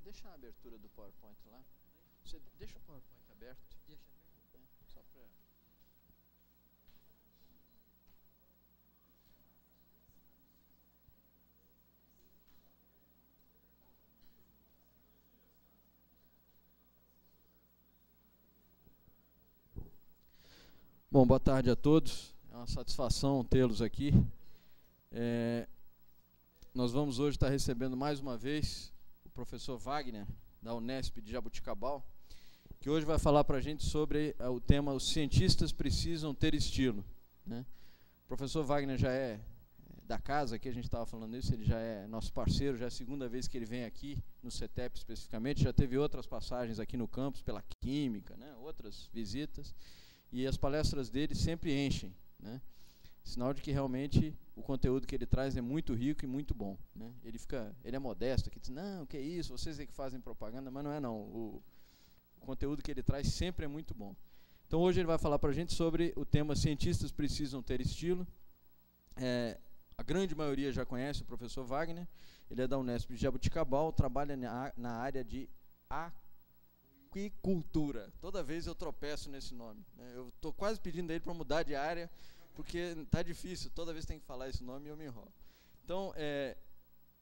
Deixa a abertura do PowerPoint lá. Você deixa o PowerPoint aberto. Só para... Bom, boa tarde a todos. É uma satisfação tê-los aqui. Nós vamos hoje estar recebendo mais uma vez o professor Wagner, da Unesp de Jaboticabal, que hoje vai falar para a gente sobre o tema "Os cientistas precisam ter estilo", né? O professor Wagner já é da casa, aqui a gente estava falando isso, ele já é nosso parceiro, já é a segunda vez que ele vem aqui, no CETEP especificamente, já teve outras passagens aqui no campus, pela Química, né, outras visitas, e as palestras dele sempre enchem, né? Sinal de que realmente o conteúdo que ele traz é muito rico e muito bom, né? Ele é modesto, que diz, não, que é isso, vocês é que fazem propaganda, mas não é não. O conteúdo que ele traz sempre é muito bom. Então hoje ele vai falar para a gente sobre o tema "Cientistas precisam ter estilo". A grande maioria já conhece o professor Wagner, ele é da Unesp de Jaboticabal, trabalha na área de aquicultura. Toda vez eu tropeço nesse nome, né? Eu estou quase pedindo a ele para mudar de área, porque está difícil, toda vez tem que falar esse nome e eu me enrolo. Então,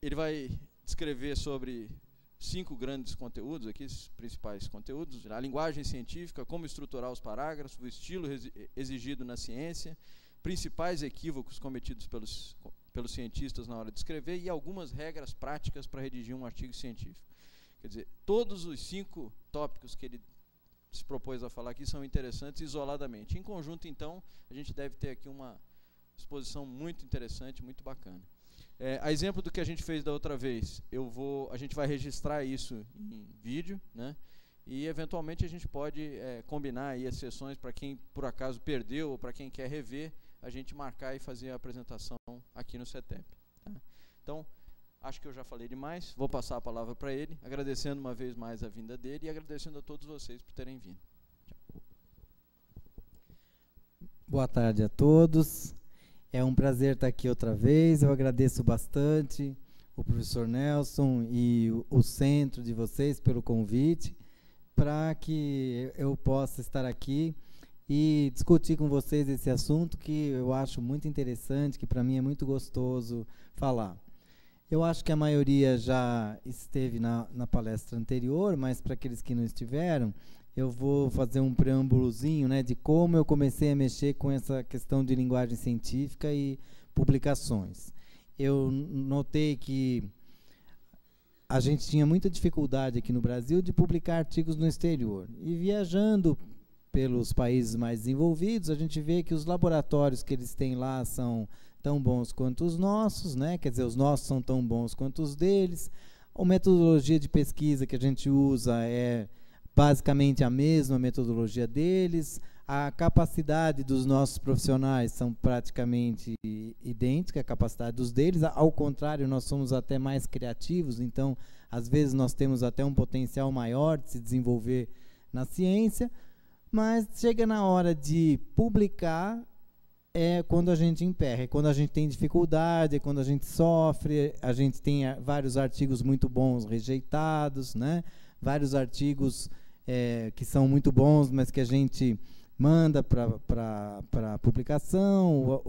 ele vai descrever sobre 5 grandes conteúdos, aqui, os principais conteúdos: a linguagem científica, como estruturar os parágrafos, o estilo exigido na ciência, principais equívocos cometidos pelos cientistas na hora de escrever e algumas regras práticas para redigir um artigo científico. Quer dizer, todos os 5 tópicos que ele se propôs a falar aqui são interessantes isoladamente. Em conjunto, então, a gente deve ter aqui uma exposição muito interessante, muito bacana. A exemplo do que a gente fez da outra vez, a gente vai registrar isso em vídeo, né? E, eventualmente, a gente pode combinar aí as sessões para quem, por acaso, perdeu ou para quem quer rever, a gente marcar e fazer a apresentação aqui no CETEP. Tá? Então, acho que eu já falei demais, vou passar a palavra para ele, agradecendo uma vez mais a vinda dele e agradecendo a todos vocês por terem vindo. Tchau. Boa tarde a todos, é um prazer estar aqui outra vez, eu agradeço bastante o professor Nelson e o centro de vocês pelo convite, para que eu possa estar aqui e discutir com vocês esse assunto que eu acho muito interessante, que para mim é muito gostoso falar. Eu acho que a maioria já esteve na palestra anterior, mas para aqueles que não estiveram, eu vou fazer um preâmbulozinho, né, de como eu comecei a mexer com essa questão de linguagem científica e publicações. Eu notei que a gente tinha muita dificuldade aqui no Brasil de publicar artigos no exterior. E viajando pelos países mais desenvolvidos, a gente vê que os laboratórios que eles têm lá são tão bons quanto os nossos, né? Quer dizer, os nossos são tão bons quanto os deles. A metodologia de pesquisa que a gente usa é basicamente a mesma metodologia deles. A capacidade dos nossos profissionais são praticamente idêntica à capacidade dos deles. Ao contrário, nós somos até mais criativos, então, às vezes, nós temos até um potencial maior de se desenvolver na ciência, mas chega na hora de publicar, é quando a gente emperra, é quando a gente tem dificuldade, é quando a gente sofre, a gente tem vários artigos muito bons rejeitados, né? Vários artigos que são muito bons, mas que a gente manda para publicação,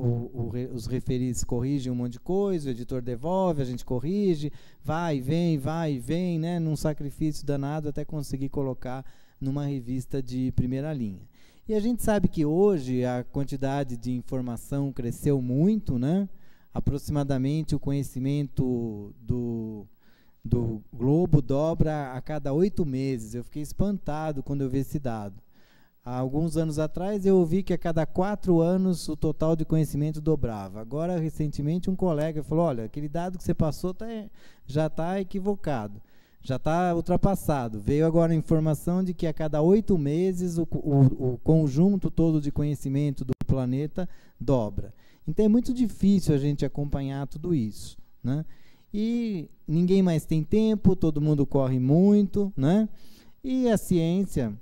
os referis corrigem um monte de coisa, o editor devolve, a gente corrige, vai e vem, né? Num sacrifício danado até conseguir colocar numa revista de primeira linha. E a gente sabe que hoje a quantidade de informação cresceu muito, né? Aproximadamente o conhecimento do globo dobra a cada 8 meses. Eu fiquei espantado quando eu vi esse dado. Há alguns anos atrás eu ouvi que a cada 4 anos o total de conhecimento dobrava. Agora, recentemente, um colega falou, olha, aquele dado que você passou já está equivocado. Já está ultrapassado. Veio agora a informação de que a cada 8 meses o conjunto todo de conhecimento do planeta dobra. Então é muito difícil a gente acompanhar tudo isso, né? E ninguém mais tem tempo, todo mundo corre muito, né? E a ciência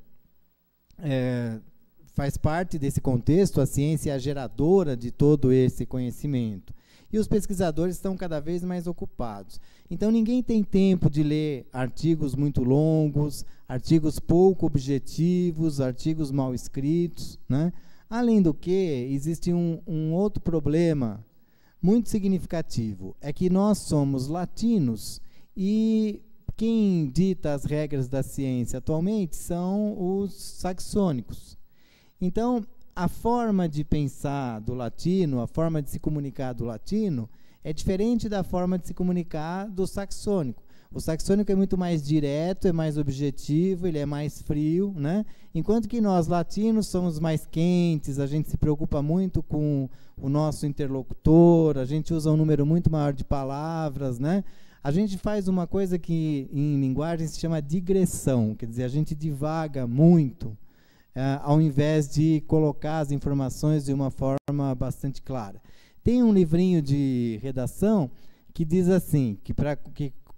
faz parte desse contexto, a ciência é a geradora de todo esse conhecimento. e os pesquisadores estão cada vez mais ocupados. Então, ninguém tem tempo de ler artigos muito longos, artigos pouco objetivos, artigos mal escritos, né? Além do que, existe um outro problema muito significativo, é que nós somos latinos e quem dita as regras da ciência atualmente são os saxônicos. Então, a forma de pensar do latino, a forma de se comunicar do latino, é diferente da forma de se comunicar do saxônico. O saxônico é muito mais direto, é mais objetivo, ele é mais frio, né? Enquanto que nós, latinos, somos mais quentes, a gente se preocupa muito com o nosso interlocutor, a gente usa um número muito maior de palavras, né? A gente faz uma coisa que em linguagem se chama digressão, quer dizer, a gente divaga muito, ao invés de colocar as informações de uma forma bastante clara. Tem um livrinho de redação que diz assim, que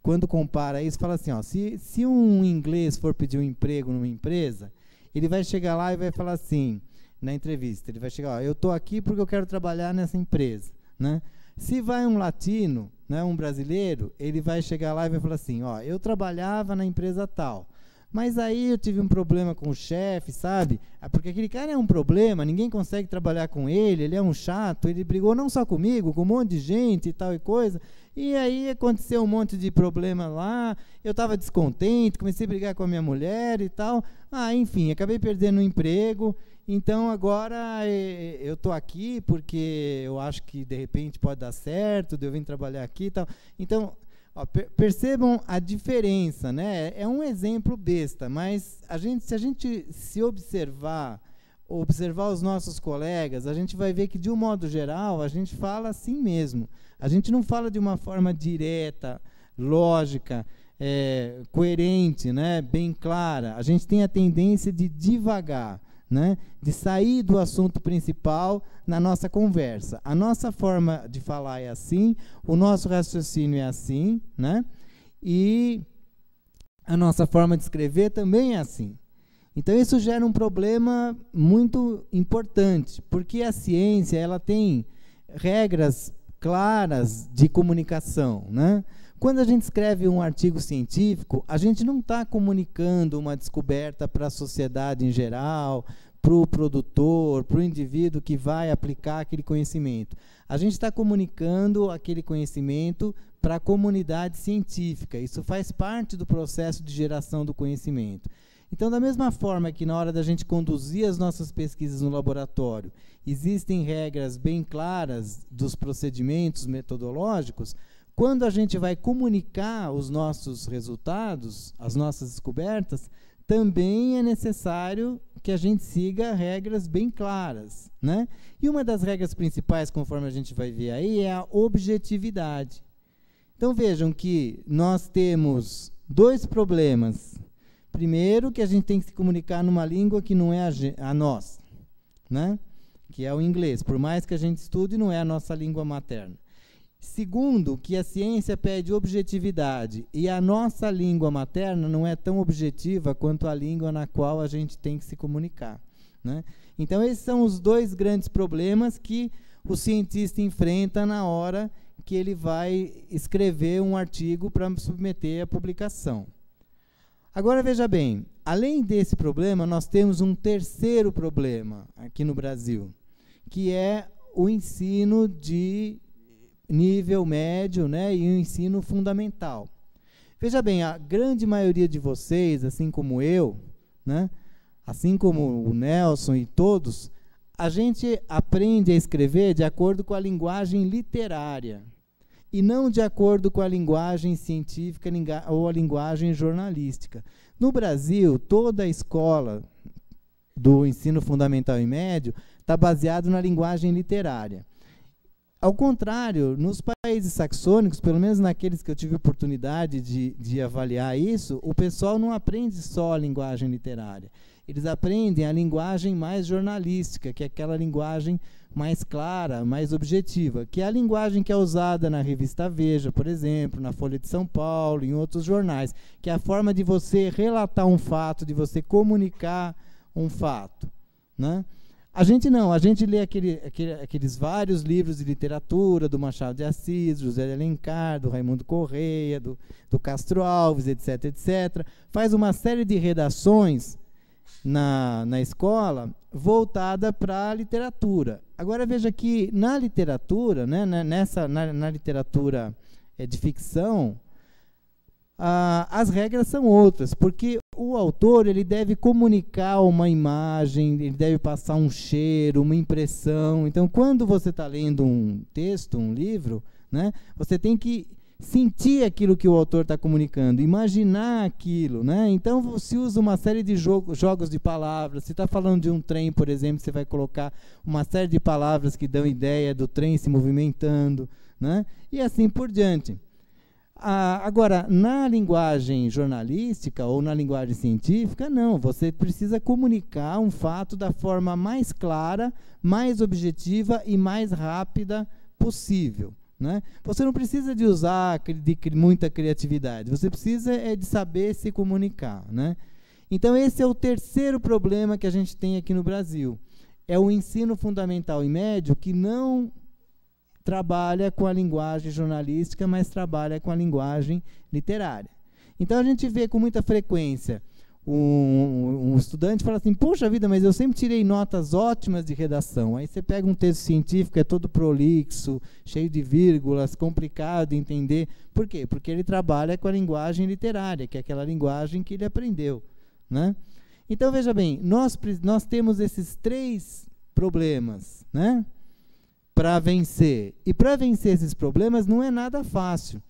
quando compara isso, fala assim, ó, se um inglês for pedir um emprego numa empresa, ele vai chegar lá e vai falar assim, na entrevista, ele vai chegar, ó, eu estou aqui porque eu quero trabalhar nessa empresa, né? Se vai um latino, né, um brasileiro, ele vai chegar lá e vai falar assim, ó, eu trabalhava na empresa tal, mas aí eu tive um problema com o chefe, sabe? Porque aquele cara é um problema, ninguém consegue trabalhar com ele é um chato, ele brigou não só comigo, com um monte de gente e tal e coisa, e aí aconteceu um monte de problema lá, eu estava descontente, comecei a brigar com a minha mulher e tal, enfim, acabei perdendo o emprego, então agora eu estou aqui porque eu acho que de repente pode dar certo, de eu vir trabalhar aqui e tal. Então, ó, percebam a diferença, né? É um exemplo besta, mas se a gente se observar os nossos colegas, a gente vai ver que, de um modo geral, a gente fala assim mesmo. A gente não fala de uma forma direta, lógica, coerente, né? Bem clara. A gente tem a tendência de divagar, né? De sair do assunto principal na nossa conversa. A nossa forma de falar é assim, o nosso raciocínio é assim, né? E a nossa forma de escrever também é assim. Então, isso gera um problema muito importante, porque a ciência ela tem regras claras de comunicação, né? Quando a gente escreve um artigo científico, a gente não está comunicando uma descoberta para a sociedade em geral, para o produtor, para o indivíduo que vai aplicar aquele conhecimento. A gente está comunicando aquele conhecimento para a comunidade científica. Isso faz parte do processo de geração do conhecimento. Então, da mesma forma que na hora da gente conduzir as nossas pesquisas no laboratório, existem regras bem claras dos procedimentos metodológicos, quando a gente vai comunicar os nossos resultados, as nossas descobertas, também é necessário que a gente siga regras bem claras, né? E uma das regras principais, conforme a gente vai ver aí, é a objetividade. Então, vejam que nós temos dois problemas. Primeiro, que a gente tem que se comunicar numa língua que não é a nossa, né? Que é o inglês. Por mais que a gente estude, não é a nossa língua materna. Segundo, que a ciência pede objetividade e a nossa língua materna não é tão objetiva quanto a língua na qual a gente tem que se comunicar, né? Então, esses são os dois grandes problemas que o cientista enfrenta na hora que ele vai escrever um artigo para submeter à publicação. Agora, veja bem, além desse problema, nós temos um terceiro problema aqui no Brasil, que é o ensino de nível médio, né, e o ensino fundamental. Veja bem, a grande maioria de vocês, assim como eu, né, assim como o Nelson e todos, a gente aprende a escrever de acordo com a linguagem literária e não de acordo com a linguagem científica ou a linguagem jornalística. No Brasil, toda a escola do ensino fundamental e médio está baseada na linguagem literária. Ao contrário, nos países saxônicos, pelo menos naqueles que eu tive oportunidade de avaliar isso, o pessoal não aprende só a linguagem literária. Eles aprendem a linguagem mais jornalística, que é aquela linguagem mais clara, mais objetiva, que é a linguagem que é usada na revista Veja, por exemplo, na Folha de São Paulo, em outros jornais, que é a forma de você relatar um fato, de você comunicar um fato, né? A gente não, a gente lê aqueles vários livros de literatura, do Machado de Assis, José de Alencar, do Raimundo Correia, do Castro Alves, etc., etc. Faz uma série de redações na escola voltada para a literatura. Agora veja que na literatura, né, na literatura de ficção, as regras são outras, porque o autor ele deve comunicar uma imagem, ele deve passar um cheiro, uma impressão. Então, quando você está lendo um texto, um livro, né, você tem que sentir aquilo que o autor está comunicando, imaginar aquilo, né? Então se usa uma série de jogos de palavras. Se está falando de um trem, por exemplo, você vai colocar uma série de palavras que dão ideia do trem se movimentando, né? E assim por diante. Agora, na linguagem jornalística ou na linguagem científica, não, você precisa comunicar um fato da forma mais clara, mais objetiva e mais rápida possível. Né? Você não precisa de usar de muita criatividade, você precisa de saber se comunicar. Né? Então, esse é o terceiro problema que a gente tem aqui no Brasil. É o ensino fundamental e médio que não trabalha com a linguagem jornalística, mas trabalha com a linguagem literária. Então, a gente vê com muita frequência um estudante fala assim, poxa vida, mas eu sempre tirei notas ótimas de redação. Aí você pega um texto científico, é todo prolixo, cheio de vírgulas, complicado de entender. Por quê? Porque ele trabalha com a linguagem literária, que é aquela linguagem que ele aprendeu. Né? Então, veja bem, nós temos esses três problemas, né, para vencer. E para vencer esses problemas não é nada fácil.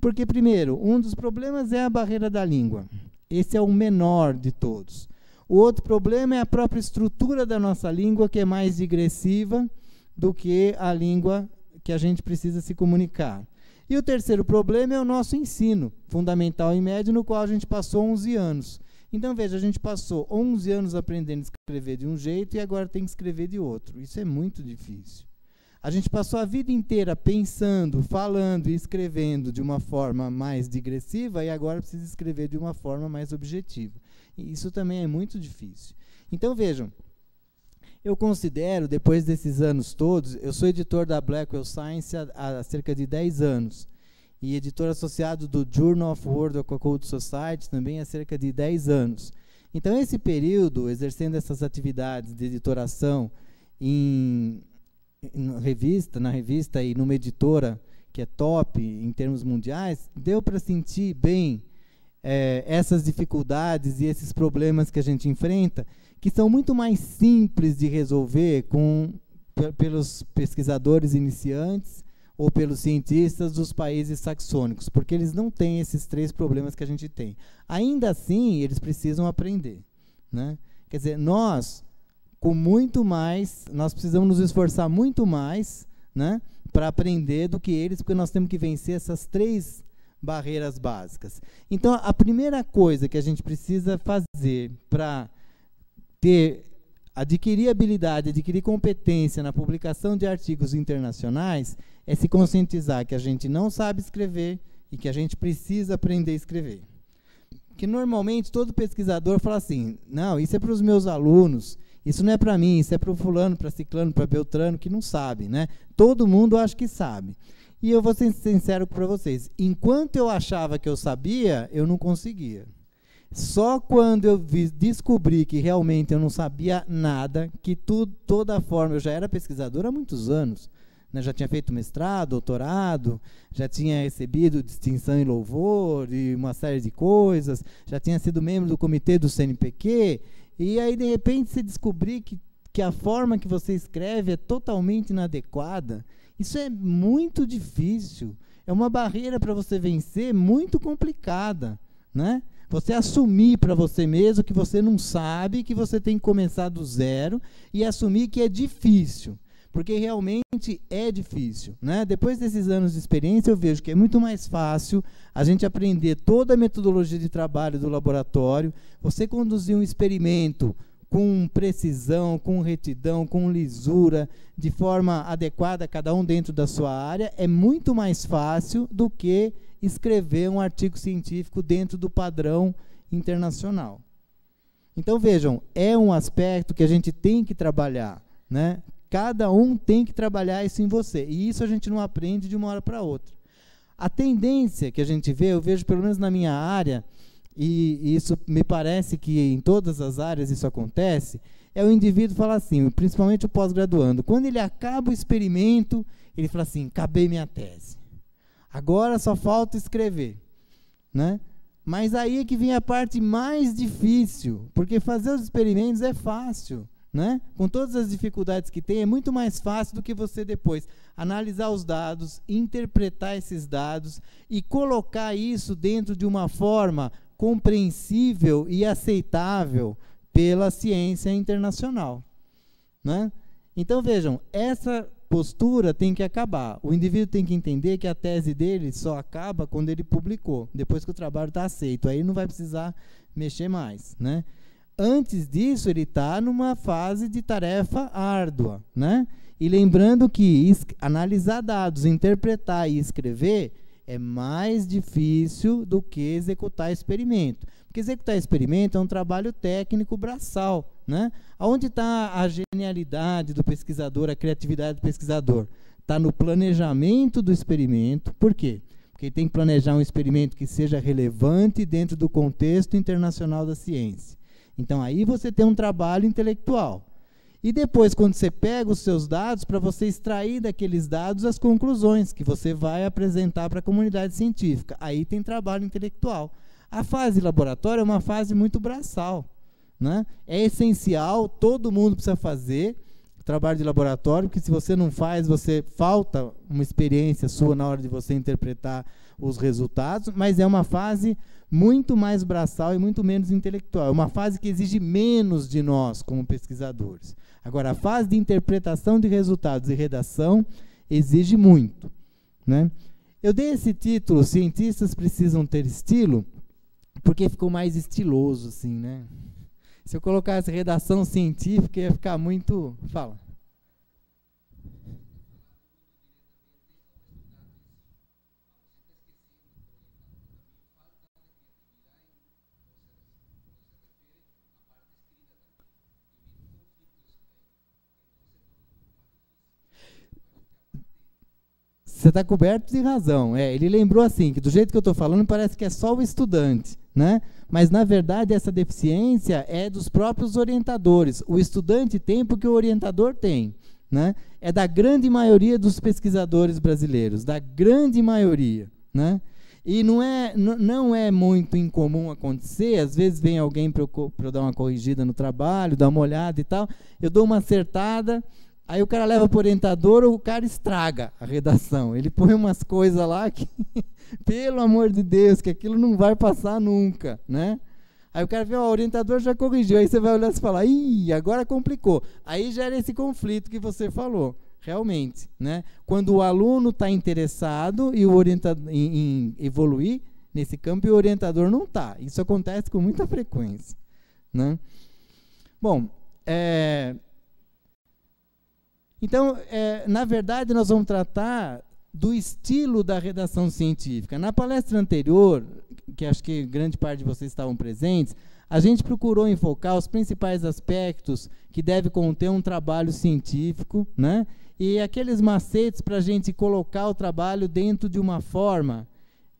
Porque, primeiro, um dos problemas é a barreira da língua. Esse é o menor de todos. O outro problema é a própria estrutura da nossa língua, que é mais digressiva do que a língua que a gente precisa se comunicar. E o terceiro problema é o nosso ensino fundamental e médio, no qual a gente passou 11 anos. Então, veja, a gente passou 11 anos aprendendo a escrever de um jeito e agora tem que escrever de outro. Isso é muito difícil. A gente passou a vida inteira pensando, falando e escrevendo de uma forma mais digressiva e agora precisa escrever de uma forma mais objetiva. E isso também é muito difícil. Então, vejam, eu considero, depois desses anos todos, eu sou editor da Blackwell Science há cerca de 10 anos e editor associado do Journal of World Occult Society também há cerca de 10 anos. Então, esse período, exercendo essas atividades de editoração na revista e numa editora que é top em termos mundiais, deu para sentir bem essas dificuldades e esses problemas que a gente enfrenta, que são muito mais simples de resolver pelos pesquisadores iniciantes ou pelos cientistas dos países saxônicos, porque eles não têm esses três problemas que a gente tem. Ainda assim, eles precisam aprender. Né? Quer dizer, nós precisamos nos esforçar muito mais, né, para aprender do que eles, porque nós temos que vencer essas três barreiras básicas. Então, a primeira coisa que a gente precisa fazer para adquirir habilidade, adquirir competência na publicação de artigos internacionais é se conscientizar que a gente não sabe escrever e que a gente precisa aprender a escrever. Que normalmente todo pesquisador fala assim, não, isso é para os meus alunos, isso não é para mim, isso é para o fulano, para ciclano, para beltrano, que não sabe, né? Todo mundo acha que sabe. E eu vou ser sincero para vocês, enquanto eu achava que eu sabia, eu não conseguia. Só quando eu descobri que realmente eu não sabia nada, que toda a forma, eu já era pesquisador há muitos anos, né? Já tinha feito mestrado, doutorado, já tinha recebido distinção e louvor e uma série de coisas, já tinha sido membro do comitê do CNPq, e aí, de repente, você descobrir que a forma que você escreve é totalmente inadequada. Isso é muito difícil. É uma barreira para você vencer muito complicada. Né? Você assumir para você mesmo que você não sabe, que você tem que começar do zero e assumir que é difícil. Porque realmente é difícil. Né? Depois desses anos de experiência, eu vejo que é muito mais fácil a gente aprender toda a metodologia de trabalho do laboratório, você conduzir um experimento com precisão, com retidão, com lisura, de forma adequada, cada um dentro da sua área, é muito mais fácil do que escrever um artigo científico dentro do padrão internacional. Então, vejam, é um aspecto que a gente tem que trabalhar. né? Cada um tem que trabalhar isso em você. E isso a gente não aprende de uma hora para outra. A tendência que a gente vê, eu vejo pelo menos na minha área, e isso me parece que em todas as áreas isso acontece, é o indivíduo falar assim, principalmente o pós-graduando, quando ele acaba o experimento, ele fala assim, acabei minha tese. Agora só falta escrever, né? Mas aí é que vem a parte mais difícil, porque fazer os experimentos é fácil, né? Com todas as dificuldades que tem, é muito mais fácil do que você depois analisar os dados, interpretar esses dados e colocar isso dentro de uma forma compreensível e aceitável pela ciência internacional, né? Então, vejam, essa postura tem que acabar. O indivíduo tem que entender que a tese dele só acaba quando ele publicou, depois que o trabalho está aceito. Aí não vai precisar mexer mais, né? Antes disso, ele está numa fase de tarefa árdua, né? E lembrando que analisar dados, interpretar e escrever é mais difícil do que executar experimento. Porque executar experimento é um trabalho técnico braçal, né? Onde está a genialidade do pesquisador, a criatividade do pesquisador? Está no planejamento do experimento. Por quê? Porque ele tem que planejar um experimento que seja relevante dentro do contexto internacional da ciência. Então, aí você tem um trabalho intelectual. E depois, quando você pega os seus dados, para você extrair daqueles dados as conclusões que você vai apresentar para a comunidade científica. Aí tem trabalho intelectual. A fase laboratório é uma fase muito braçal, né? É essencial, todo mundo precisa fazer trabalho de laboratório, porque se você não faz, falta uma experiência sua na hora de você interpretar os resultados, mas é uma fase muito mais braçal e muito menos intelectual. É uma fase que exige menos de nós como pesquisadores. Agora, a fase de interpretação de resultados e redação exige muito, né? Eu dei esse título, Cientistas Precisam Ter Estilo, porque ficou mais estiloso, assim, né? Se eu colocasse redação científica, ia ficar muito... Fala. Você está coberto de razão. Ele lembrou assim, que do jeito que eu estou falando, parece que é só o estudante, né? Mas, na verdade, essa deficiência é dos próprios orientadores. O estudante tem porque o orientador tem, né? É da grande maioria dos pesquisadores brasileiros, da grande maioria, né? E não é muito incomum acontecer, às vezes vem alguém para eu dar uma corrigida no trabalho, dar uma olhada e tal, eu dou uma acertada, aí o cara leva para o orientador, o cara estraga a redação. Ele põe umas coisas lá que, pelo amor de Deus, que aquilo não vai passar nunca, né? Aí o cara vê, o orientador já corrigiu, aí você vai olhar e fala, ih, agora complicou. Aí gera esse conflito que você falou, realmente, né? Quando o aluno está interessado e o orientador em evoluir nesse campo e o orientador não está. Isso acontece com muita frequência, né? Bom, então, na verdade, nós vamos tratar do estilo da redação científica. Na palestra anterior, que acho que grande parte de vocês estavam presentes, a gente procurou enfocar os principais aspectos que deve conter um trabalho científico, né? E aqueles macetes para a gente colocar o trabalho dentro de uma forma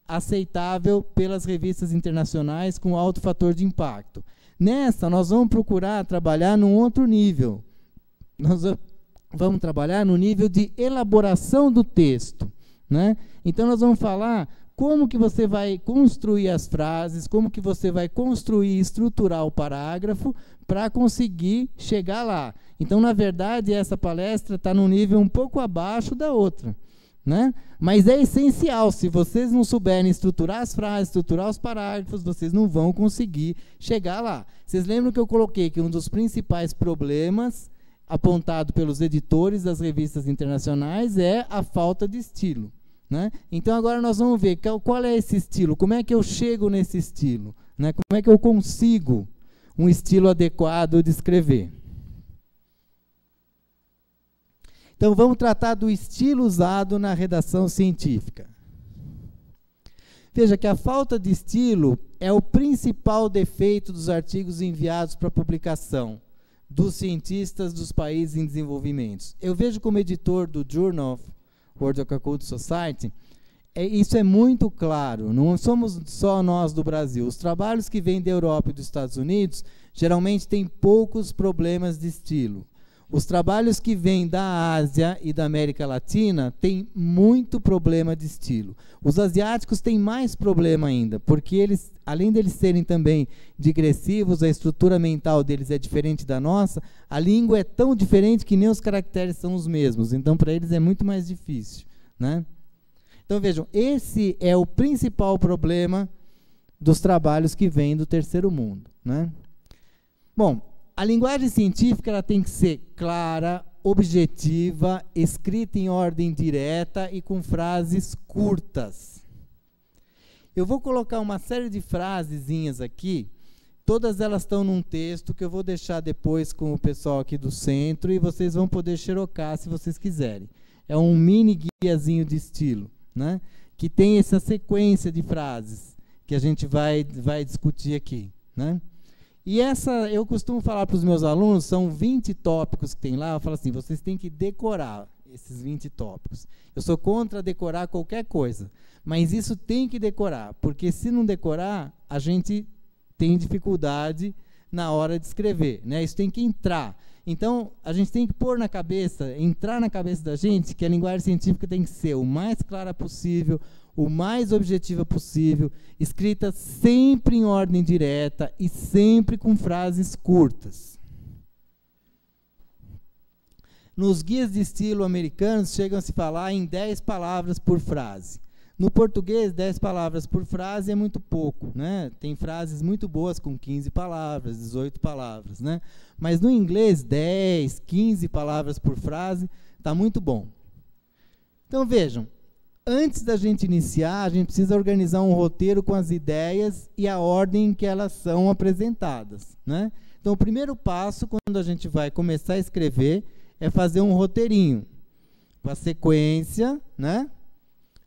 aceitável pelas revistas internacionais com alto fator de impacto. Nessa, nós vamos procurar trabalhar num outro nível. Nós vamos trabalhar no nível de elaboração do texto, né? Então, nós vamos falar como que você vai construir as frases, como que você vai construir e estruturar o parágrafo para conseguir chegar lá. Então, na verdade, essa palestra está num nível um pouco abaixo da outra, né? Mas é essencial. Se vocês não souberem estruturar as frases, estruturar os parágrafos, vocês não vão conseguir chegar lá. Vocês lembram que eu coloquei que um dos principais problemas apontado pelos editores das revistas internacionais é a falta de estilo, né? Então, agora nós vamos ver qual é esse estilo, como é que eu chego nesse estilo, né? Como é que eu consigo um estilo adequado de escrever. Então, vamos tratar do estilo usado na redação científica. Veja que a falta de estilo é o principal defeito dos artigos enviados para publicação. dos cientistas dos países em desenvolvimento. Eu vejo como editor do Journal of World Occult Society, isso é muito claro, não somos só nós do Brasil. Os trabalhos que vêm da Europa e dos Estados Unidos, geralmente têm poucos problemas de estilo. Os trabalhos que vêm da Ásia e da América Latina têm muito problema de estilo. Os asiáticos têm mais problema ainda, porque eles, além deles serem também digressivos, a estrutura mental deles é diferente da nossa, a língua é tão diferente que nem os caracteres são os mesmos, então para eles é muito mais difícil, né? Então vejam, esse é o principal problema dos trabalhos que vêm do terceiro mundo, né? Bom, a linguagem científica ela tem que ser clara, objetiva, escrita em ordem direta e com frases curtas. Eu vou colocar uma série de frasezinhas aqui, todas elas estão num texto que eu vou deixar depois com o pessoal aqui do centro e vocês vão poder xerocar se vocês quiserem. É um mini guiazinho de estilo, né? Que tem essa sequência de frases que a gente vai discutir aqui, né? E essa, eu costumo falar para os meus alunos, são 20 tópicos que tem lá, eu falo assim, vocês têm que decorar esses 20 tópicos. Eu sou contra decorar qualquer coisa, mas isso tem que decorar, porque se não decorar, a gente tem dificuldade na hora de escrever, né? Isso tem que entrar. Então, a gente tem que pôr na cabeça, entrar na cabeça da gente, que a linguagem científica tem que ser o mais clara possível, o mais objetiva possível, escrita sempre em ordem direta e sempre com frases curtas. Nos guias de estilo americanos, chegam a se falar em 10 palavras por frase. No português, 10 palavras por frase é muito pouco, né? Tem frases muito boas com 15 palavras, 18 palavras, né? Mas no inglês, 10, 15 palavras por frase está muito bom. Então, vejam, antes da gente iniciar, a gente precisa organizar um roteiro com as ideias e a ordem em que elas são apresentadas, né? Então, o primeiro passo, quando a gente vai começar a escrever, é fazer um roteirinho, com a sequência, né?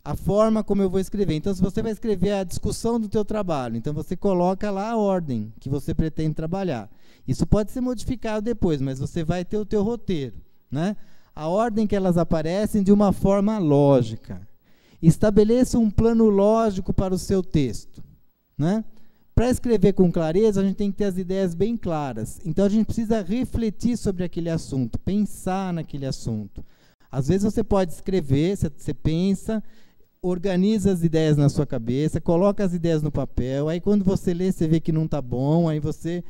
A forma como eu vou escrever. Então, se você vai escrever a discussão do teu trabalho, então você coloca lá a ordem que você pretende trabalhar. Isso pode ser modificado depois, mas você vai ter o teu roteiro, né? A ordem que elas aparecem de uma forma lógica. Estabeleça um plano lógico para o seu texto, né? Para escrever com clareza, a gente tem que ter as ideias bem claras. Então, a gente precisa refletir sobre aquele assunto, pensar naquele assunto. Às vezes, você pode escrever, você pensa, organiza as ideias na sua cabeça, coloca as ideias no papel, aí quando você lê, você vê que não está bom, aí você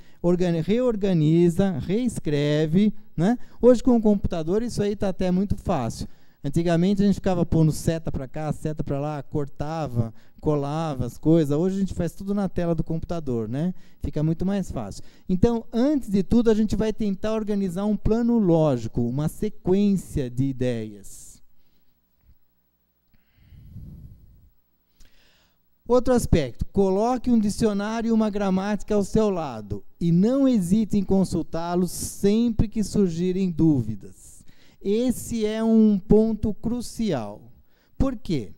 reorganiza, reescreve, né? Hoje, com o computador, isso aí está até muito fácil. Antigamente, a gente ficava pondo seta para cá, seta para lá, cortava, colava as coisas. Hoje, a gente faz tudo na tela do computador, né? Fica muito mais fácil. Então, antes de tudo, a gente vai tentar organizar um plano lógico, uma sequência de ideias. Outro aspecto, coloque um dicionário e uma gramática ao seu lado e não hesite em consultá-los sempre que surgirem dúvidas. Esse é um ponto crucial. Por quê?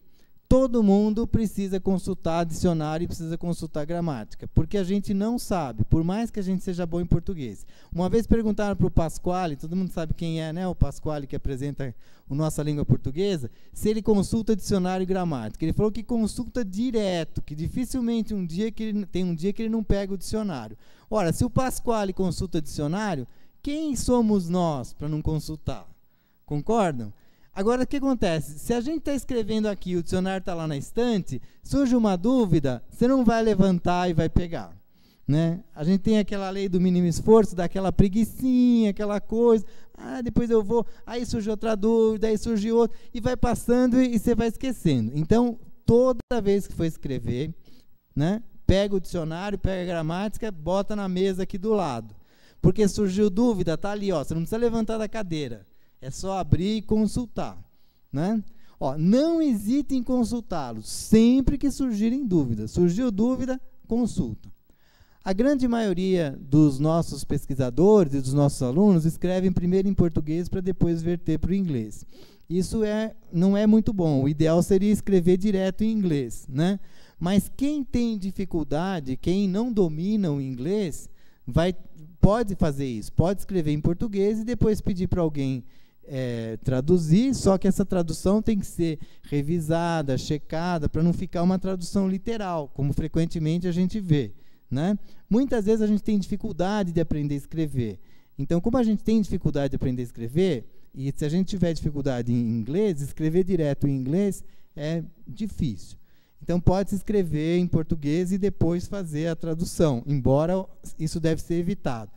Todo mundo precisa consultar dicionário e precisa consultar gramática, porque a gente não sabe, por mais que a gente seja bom em português. Uma vez perguntaram para o Pasquale, todo mundo sabe quem é, né? O Pasquale que apresenta a nossa língua portuguesa, se ele consulta dicionário e gramática. Ele falou que consulta direto, que dificilmente tem um dia que ele não pega o dicionário. Ora, se o Pasquale consulta dicionário, quem somos nós para não consultar? Concordam? Agora, o que acontece? Se a gente está escrevendo aqui, o dicionário está lá na estante, surge uma dúvida, você não vai levantar e vai pegar, né? A gente tem aquela lei do mínimo esforço, daquela preguicinha, aquela coisa, depois eu vou, aí surge outra dúvida, aí surge outra, e vai passando e você vai esquecendo. Então, toda vez que for escrever, né, pega o dicionário, pega a gramática, bota na mesa aqui do lado. Porque surgiu dúvida, está ali, ó, você não precisa levantar da cadeira. É só abrir e consultar, né? Ó, não hesite em consultá-los, sempre que surgirem dúvidas. Surgiu dúvida, consulta. A grande maioria dos nossos pesquisadores e dos nossos alunos escrevem primeiro em português para depois verter para o inglês. Isso não é muito bom. O ideal seria escrever direto em inglês, né? Mas quem tem dificuldade, quem não domina o inglês, pode fazer isso, pode escrever em português e depois pedir para alguém traduzir, só que essa tradução tem que ser revisada, checada, para não ficar uma tradução literal, como frequentemente a gente vê, né? Muitas vezes a gente tem dificuldade de aprender a escrever. Então, como a gente tem dificuldade de aprender a escrever, e se a gente tiver dificuldade em inglês, escrever direto em inglês é difícil. Então, pode-se escrever em português e depois fazer a tradução, embora isso deve ser evitado.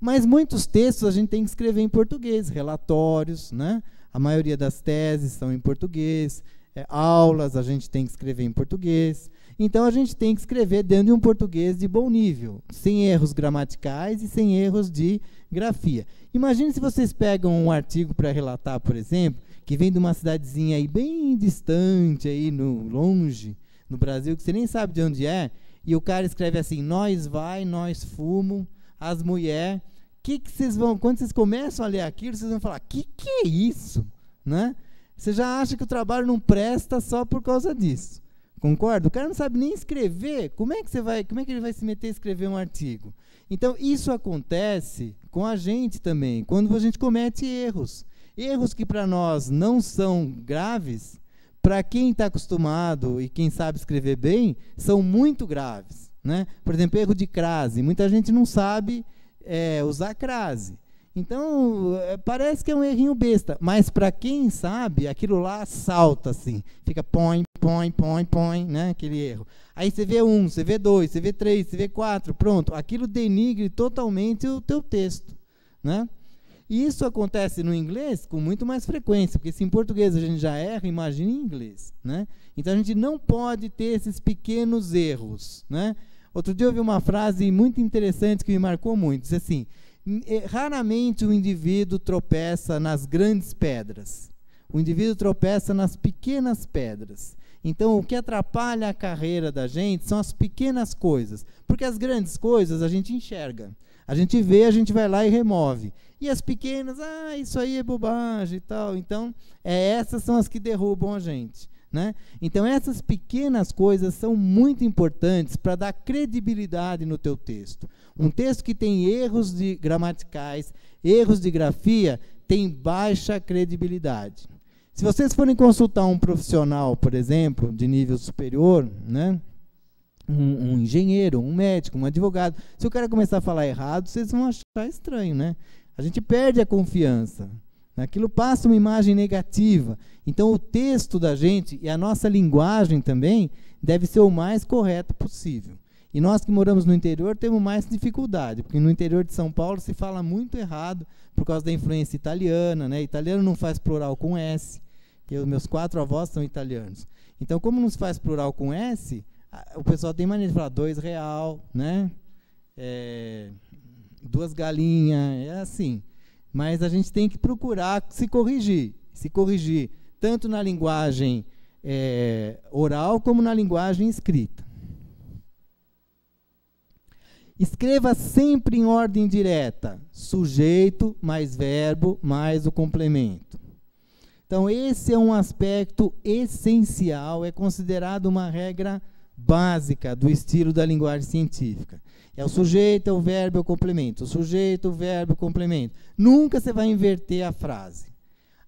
Mas muitos textos a gente tem que escrever em português, relatórios, né? A maioria das teses são em português, aulas a gente tem que escrever em português. Então, a gente tem que escrever dentro de um português de bom nível, sem erros gramaticais e sem erros de grafia. Imagine se vocês pegam um artigo para relatar, por exemplo, que vem de uma cidadezinha aí bem distante, aí longe, no Brasil, que você nem sabe de onde é, e o cara escreve assim, nós vai, nós fumo, as mulheres, que vocês vão, quando vocês começam a ler aquilo, vocês vão falar, que é isso? Né? Você já acha que o trabalho não presta só por causa disso. Concorda? O cara não sabe nem escrever, como é que ele vai se meter a escrever um artigo? Então, isso acontece com a gente também, quando a gente comete erros. Erros que para nós não são graves, para quem está acostumado e quem sabe escrever bem, são muito graves. Né? Por exemplo, erro de crase. Muita gente não sabe usar crase. Então, parece que é um errinho besta, mas para quem sabe, aquilo lá salta assim, fica põe, né, aquele erro. Aí você vê 1, você vê 2, você vê 3, você vê 4, pronto, aquilo denigre totalmente o teu texto. Né? E isso acontece no inglês com muito mais frequência, porque se em português a gente já erra, imagine em inglês. Né? Então, a gente não pode ter esses pequenos erros. Né? Outro dia eu ouvi uma frase muito interessante que me marcou muito, diz assim, raramente o indivíduo tropeça nas grandes pedras. O indivíduo tropeça nas pequenas pedras. Então, o que atrapalha a carreira da gente são as pequenas coisas. Porque as grandes coisas a gente enxerga. A gente vê, a gente vai lá e remove. E as pequenas, isso aí é bobagem e tal. Então, essas são as que derrubam a gente. Né? Então, essas pequenas coisas são muito importantes para dar credibilidade no teu texto. Um texto que tem erros gramaticais, erros de grafia, tem baixa credibilidade. Se vocês forem consultar um profissional, por exemplo, de nível superior, né? Um engenheiro, um médico, um advogado, se o cara começar a falar errado, vocês vão achar estranho. Né? A gente perde a confiança. Aquilo passa uma imagem negativa. Então, o texto da gente e a nossa linguagem também deve ser o mais correto possível. E nós que moramos no interior temos mais dificuldade, porque no interior de São Paulo se fala muito errado por causa da influência italiana. Né? Italiano não faz plural com S, e os meus 4 avós são italianos. Então, como não se faz plural com S, o pessoal tem maneira de falar R$2, né? 2 galinhas, é assim. Mas a gente tem que procurar se corrigir tanto na linguagem oral como na linguagem escrita. Escreva sempre em ordem direta, sujeito mais verbo mais o complemento. Então, esse é um aspecto essencial, é considerado uma regra básica do estilo da linguagem científica. É o sujeito, é o verbo, é o complemento. O sujeito, o verbo, o complemento. Nunca você vai inverter a frase.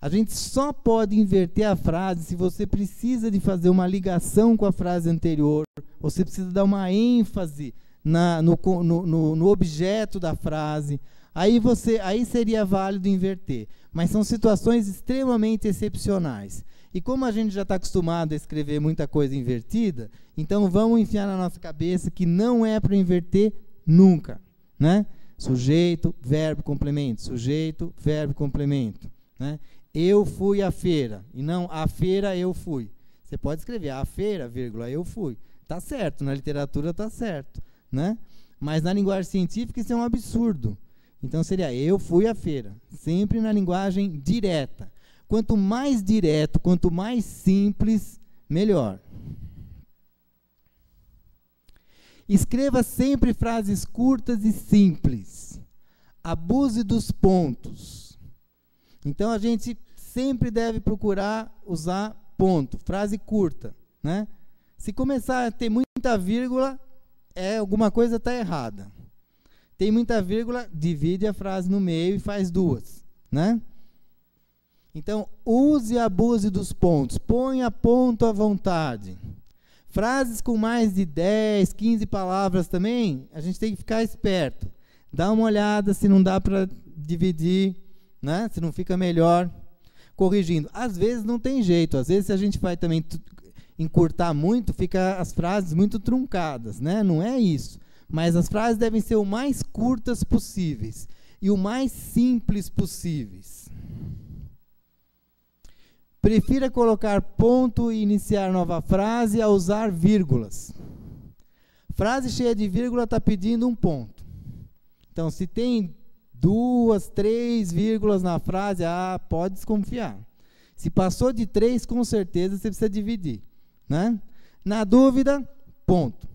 A gente só pode inverter a frase se você precisa de fazer uma ligação com a frase anterior, ou você precisa dar uma ênfase no objeto da frase. Aí seria válido inverter. Mas são situações extremamente excepcionais. E como a gente já está acostumado a escrever muita coisa invertida, então vamos enfiar na nossa cabeça que não é para inverter nunca. Né? Sujeito, verbo, complemento. Sujeito, verbo, complemento. Né? Eu fui à feira. E não, à feira eu fui. Você pode escrever à feira, vírgula, eu fui. Está certo, na literatura está certo. Né? Mas na linguagem científica isso é um absurdo. Então seria eu fui à feira. Sempre na linguagem direta. Quanto mais direto, quanto mais simples, melhor. Escreva sempre frases curtas e simples. Abuse dos pontos. Então, a gente sempre deve procurar usar ponto, frase curta. Né? Se começar a ter muita vírgula, alguma coisa está errada. Tem muita vírgula, divide a frase no meio e faz duas, né? Então, use e abuse dos pontos. Ponha ponto à vontade. Frases com mais de 10, 15 palavras também, a gente tem que ficar esperto. Dá uma olhada se não dá para dividir, né? Se não fica melhor corrigindo. Às vezes não tem jeito. Às vezes, se a gente vai também encurtar muito, fica as frases muito truncadas, né? Não é isso. Mas as frases devem ser o mais curtas possíveis e o mais simples possíveis. Prefira colocar ponto e iniciar nova frase a usar vírgulas. Frase cheia de vírgula está pedindo um ponto. Então, se tem 2, 3 vírgulas na frase, pode desconfiar. Se passou de 3, com certeza você precisa dividir, né? Na dúvida, ponto.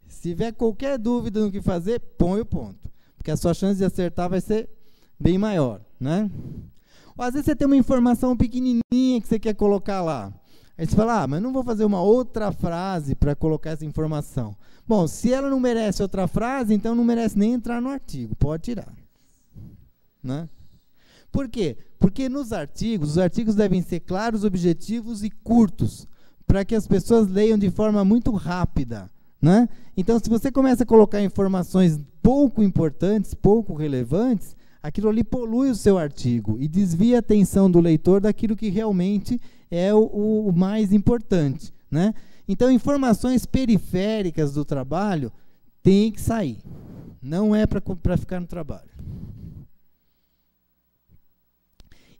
Se tiver qualquer dúvida no que fazer, põe o ponto. Porque a sua chance de acertar vai ser bem maior, né? Ou às vezes você tem uma informação pequenininha que você quer colocar lá. Aí você fala, mas não vou fazer uma outra frase para colocar essa informação. Bom, se ela não merece outra frase, então não merece nem entrar no artigo. Pode tirar. Né? Por quê? Porque nos artigos, os artigos devem ser claros, objetivos e curtos, para que as pessoas leiam de forma muito rápida. Né? Então, se você começa a colocar informações pouco importantes, pouco relevantes, aquilo ali polui o seu artigo e desvia a atenção do leitor daquilo que realmente é o mais importante, né? Então, informações periféricas do trabalho têm que sair. Não é para ficar no trabalho.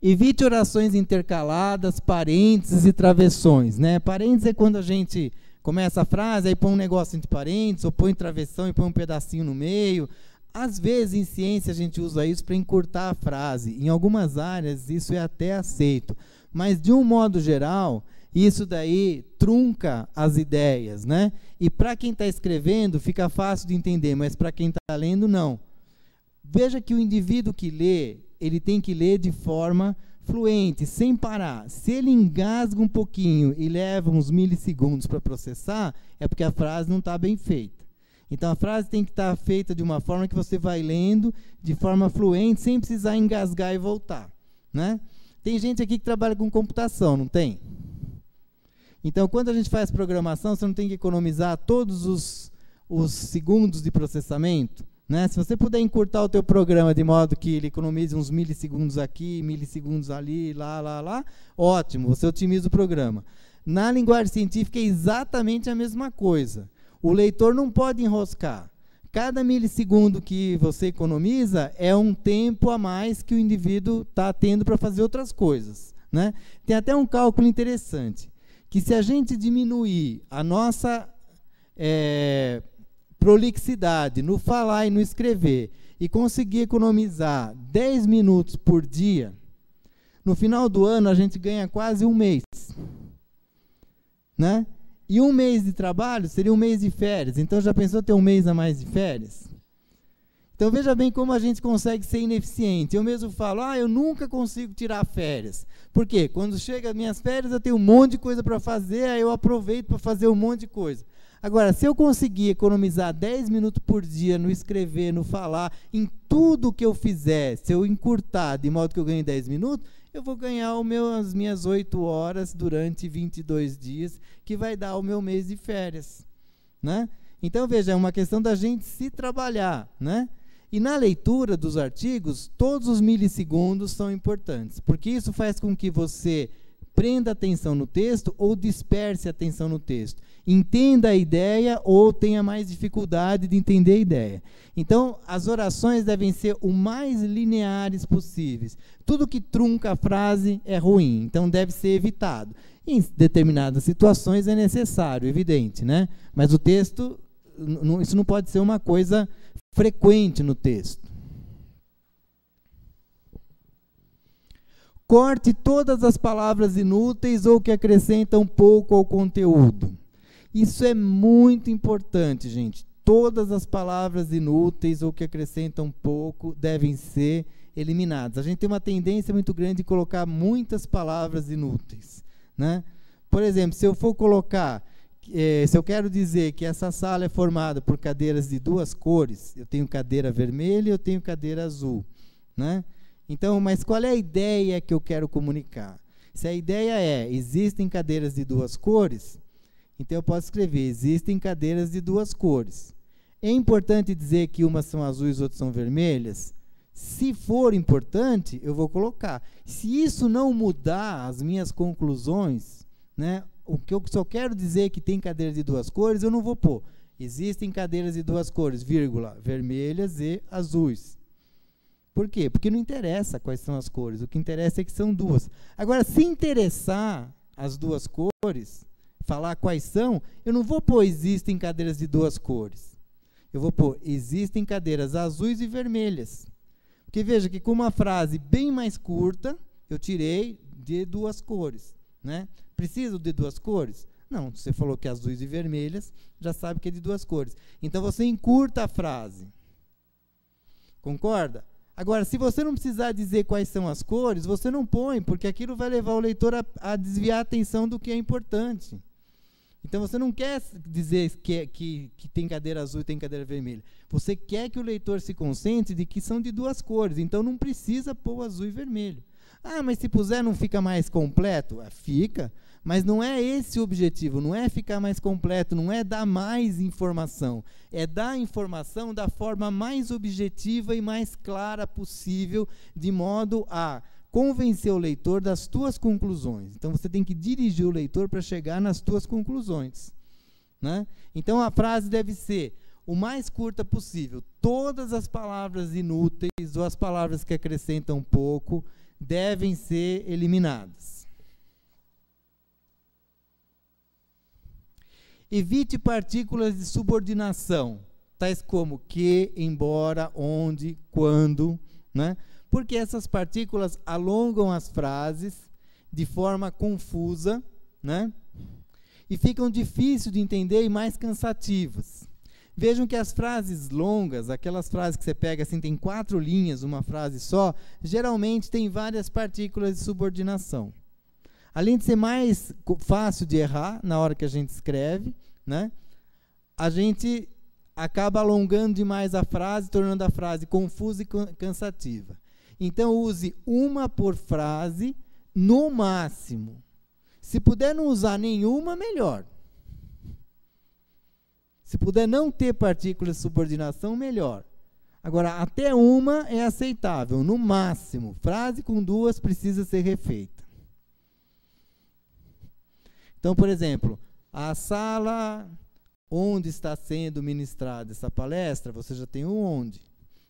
Evite orações intercaladas, parênteses e travessões, né? Parênteses é quando a gente começa a frase, aí põe um negócio entre parênteses, ou põe travessão e põe um pedacinho no meio. Às vezes, em ciência, a gente usa isso para encurtar a frase. Em algumas áreas, isso é até aceito. Mas, de um modo geral, isso daí trunca as ideias, né? E para quem está escrevendo, fica fácil de entender, mas para quem está lendo, não. Veja que o indivíduo que lê, ele tem que ler de forma fluente, sem parar. Se ele engasga um pouquinho e leva uns milissegundos para processar, é porque a frase não está bem feita. Então, a frase tem que estar feita de uma forma que você vai lendo de forma fluente, sem precisar engasgar e voltar, né? Tem gente aqui que trabalha com computação, não tem? Então, quando a gente faz programação, você não tem que economizar todos os segundos de processamento, né? Se você puder encurtar o teu programa de modo que ele economize uns milissegundos aqui, milissegundos ali, lá, ótimo, você otimiza o programa. Na linguagem científica é exatamente a mesma coisa. O leitor não pode enroscar. Cada milissegundo que você economiza é um tempo a mais que o indivíduo está tendo para fazer outras coisas, né? Tem até um cálculo interessante, que se a gente diminuir a nossa prolixidade no falar e no escrever e conseguir economizar 10 minutos por dia, no final do ano a gente ganha quase um mês, né? E um mês de trabalho seria um mês de férias. Então, já pensou ter um mês a mais de férias? Então, veja bem como a gente consegue ser ineficiente. Eu mesmo falo, eu nunca consigo tirar férias. Por quê? Quando chega as minhas férias, eu tenho um monte de coisa para fazer, aí eu aproveito para fazer um monte de coisa. Agora, se eu conseguir economizar 10 minutos por dia no escrever, no falar, em tudo que eu fizer, se eu encurtar de modo que eu ganhe 10 minutos, eu vou ganhar as minhas 8 horas durante 22 dias, que vai dar o meu mês de férias, né? Então, veja, é uma questão da gente se trabalhar, né? E na leitura dos artigos, todos os milissegundos são importantes, porque isso faz com que você prenda atenção no texto ou disperse a atenção no texto. Entenda a ideia ou tenha mais dificuldade de entender a ideia. Então, as orações devem ser o mais lineares possíveis. Tudo que trunca a frase é ruim, então deve ser evitado. Em determinadas situações é necessário, evidente, né? Mas o texto, isso não pode ser uma coisa frequente no texto. Corte todas as palavras inúteis ou que acrescentam pouco ao conteúdo. Isso é muito importante, gente. Todas as palavras inúteis ou que acrescentam pouco devem ser eliminadas. A gente tem uma tendência muito grande de colocar muitas palavras inúteis, né? Por exemplo, se eu for colocar se eu quero dizer que essa sala é formada por cadeiras de duas cores, eu tenho cadeira vermelha e eu tenho cadeira azul, né? Então, mas qual é a ideia que eu quero comunicar? Se a ideia é, existem cadeiras de duas cores, então eu posso escrever, existem cadeiras de duas cores. É importante dizer que umas são azuis e outras são vermelhas? Se for importante, eu vou colocar. Se isso não mudar as minhas conclusões, né, o que eu só quero dizer que tem cadeiras de duas cores, eu não vou pôr. Existem cadeiras de duas cores, vírgula, vermelhas e azuis. Por quê? Porque não interessa quais são as cores, o que interessa é que são duas. Agora, se interessar as duas cores, falar quais são, eu não vou pôr existem cadeiras de duas cores. Eu vou pôr existem cadeiras azuis e vermelhas. Porque veja que com uma frase bem mais curta, eu tirei de duas cores, né? Preciso de duas cores? Não, você falou que azuis e vermelhas, já sabe que é de duas cores. Então, você encurta a frase. Concorda? Agora, se você não precisar dizer quais são as cores, você não põe, porque aquilo vai levar o leitor a desviar a atenção do que é importante. Então, você não quer dizer que tem cadeira azul e tem cadeira vermelha. Você quer que o leitor se concentre de que são de duas cores. Então, não precisa pôr azul e vermelho. Ah, mas se puser não fica mais completo? Fica, mas não é esse o objetivo, não é ficar mais completo, não é dar mais informação. É dar informação da forma mais objetiva e mais clara possível, de modo a convencer o leitor das tuas conclusões. Então, você tem que dirigir o leitor para chegar nas tuas conclusões, né? Então, a frase deve ser o mais curta possível. Todas as palavras inúteis ou as palavras que acrescentam pouco devem ser eliminadas. Evite partículas de subordinação, tais como que, embora, onde, quando, né? Porque essas partículas alongam as frases de forma confusa, né? E ficam difíceis de entender e mais cansativas. Vejam que as frases longas, aquelas frases que você pega assim, tem 4 linhas, uma frase só, geralmente tem várias partículas de subordinação. Além de ser mais fácil de errar na hora que a gente escreve, né, a gente acaba alongando demais a frase, tornando a frase confusa e cansativa. Então, use uma por frase, no máximo. Se puder não usar nenhuma, melhor. Se puder não ter partículas de subordinação, melhor. Agora, até uma é aceitável, no máximo. Frase com 2 precisa ser refeita. Então, por exemplo, a sala onde está sendo ministrada essa palestra, você já tem o onde.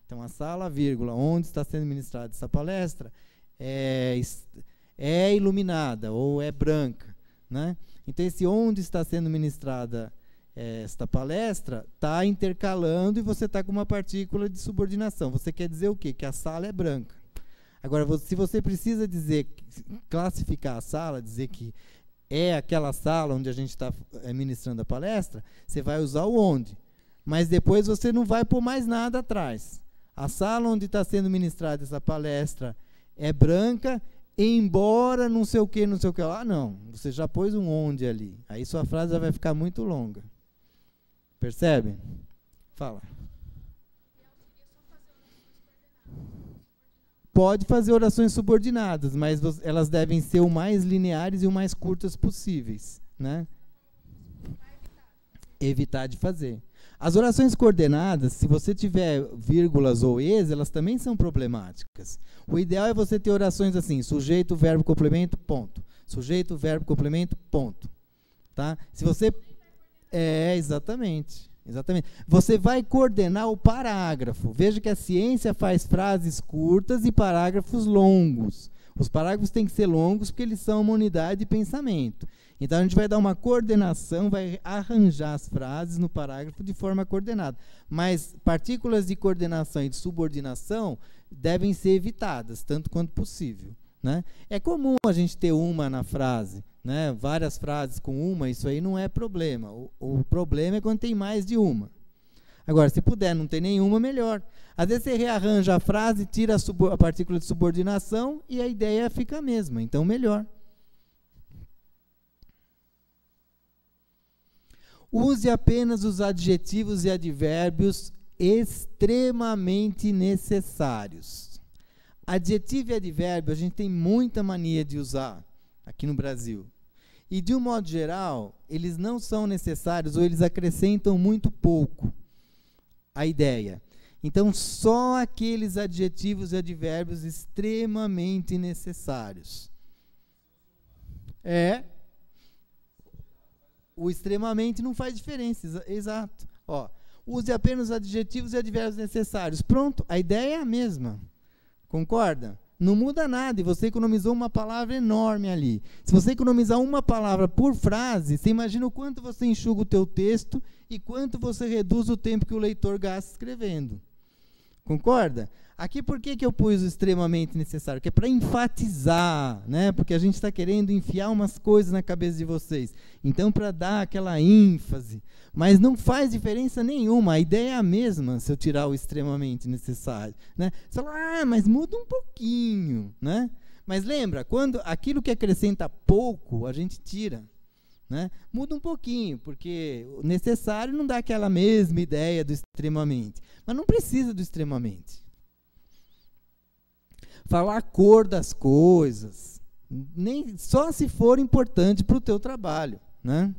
Então, a sala, vírgula, onde está sendo ministrada essa palestra é iluminada ou é branca, né? Então, esse onde está sendo ministrada esta palestra está intercalando e você está com uma partícula de subordinação. Você quer dizer o quê? Que a sala é branca. Agora, se você precisa dizer, classificar a sala, dizer que é aquela sala onde a gente está ministrando a palestra, você vai usar o onde. Mas depois você não vai pôr mais nada atrás. A sala onde está sendo ministrada essa palestra é branca, embora não sei o que lá. Não, você já pôs um onde ali. Aí sua frase já vai ficar muito longa. Percebe? Fala. Pode fazer orações subordinadas, mas elas devem ser o mais lineares e o mais curtas possíveis, né? Evitar de fazer. As orações coordenadas, se você tiver vírgulas ou es, elas também são problemáticas. O ideal é você ter orações assim, sujeito, verbo, complemento, ponto. Sujeito, verbo, complemento, ponto. Tá? Se você... exatamente. Você vai coordenar o parágrafo. Veja que a ciência faz frases curtas e parágrafos longos. Os parágrafos têm que ser longos porque eles são uma unidade de pensamento. Então, a gente vai dar uma coordenação, vai arranjar as frases no parágrafo de forma coordenada. Mas partículas de coordenação e de subordinação devem ser evitadas, tanto quanto possível, né? É comum a gente ter uma na frase, né? Várias frases com uma, isso aí não é problema. O problema é quando tem mais de uma. Agora, se puder não ter nenhuma, melhor. Às vezes você rearranja a frase, tira a partícula de subordinação e a ideia fica a mesma, então melhor. Use apenas os adjetivos e advérbios extremamente necessários. Adjetivo e advérbio a gente tem muita mania de usar aqui no Brasil. E, de um modo geral, eles não são necessários ou eles acrescentam muito pouco a ideia. Então, só aqueles adjetivos e advérbios extremamente necessários. O extremamente não faz diferença, exato. Ó, use apenas os adjetivos e advérbios necessários. Pronto, a ideia é a mesma. Concorda? Não muda nada e você economizou uma palavra enorme ali. Se você economizar uma palavra por frase, você imagina o quanto você enxuga o teu texto e quanto você reduz o tempo que o leitor gasta escrevendo. Concorda? Aqui por que eu pus o extremamente necessário? Que é para enfatizar, né? Porque a gente está querendo enfiar umas coisas na cabeça de vocês. Então, para dar aquela ênfase. Mas não faz diferença nenhuma, a ideia é a mesma se eu tirar o extremamente necessário. Né? Você fala, mas muda um pouquinho. Né? Mas lembra, quando aquilo que acrescenta pouco, a gente tira. Né? Muda um pouquinho, porque o necessário não dá aquela mesma ideia do extremamente. Mas não precisa do extremamente. Falar a cor das coisas, nem, só se for importante para o teu trabalho. Né?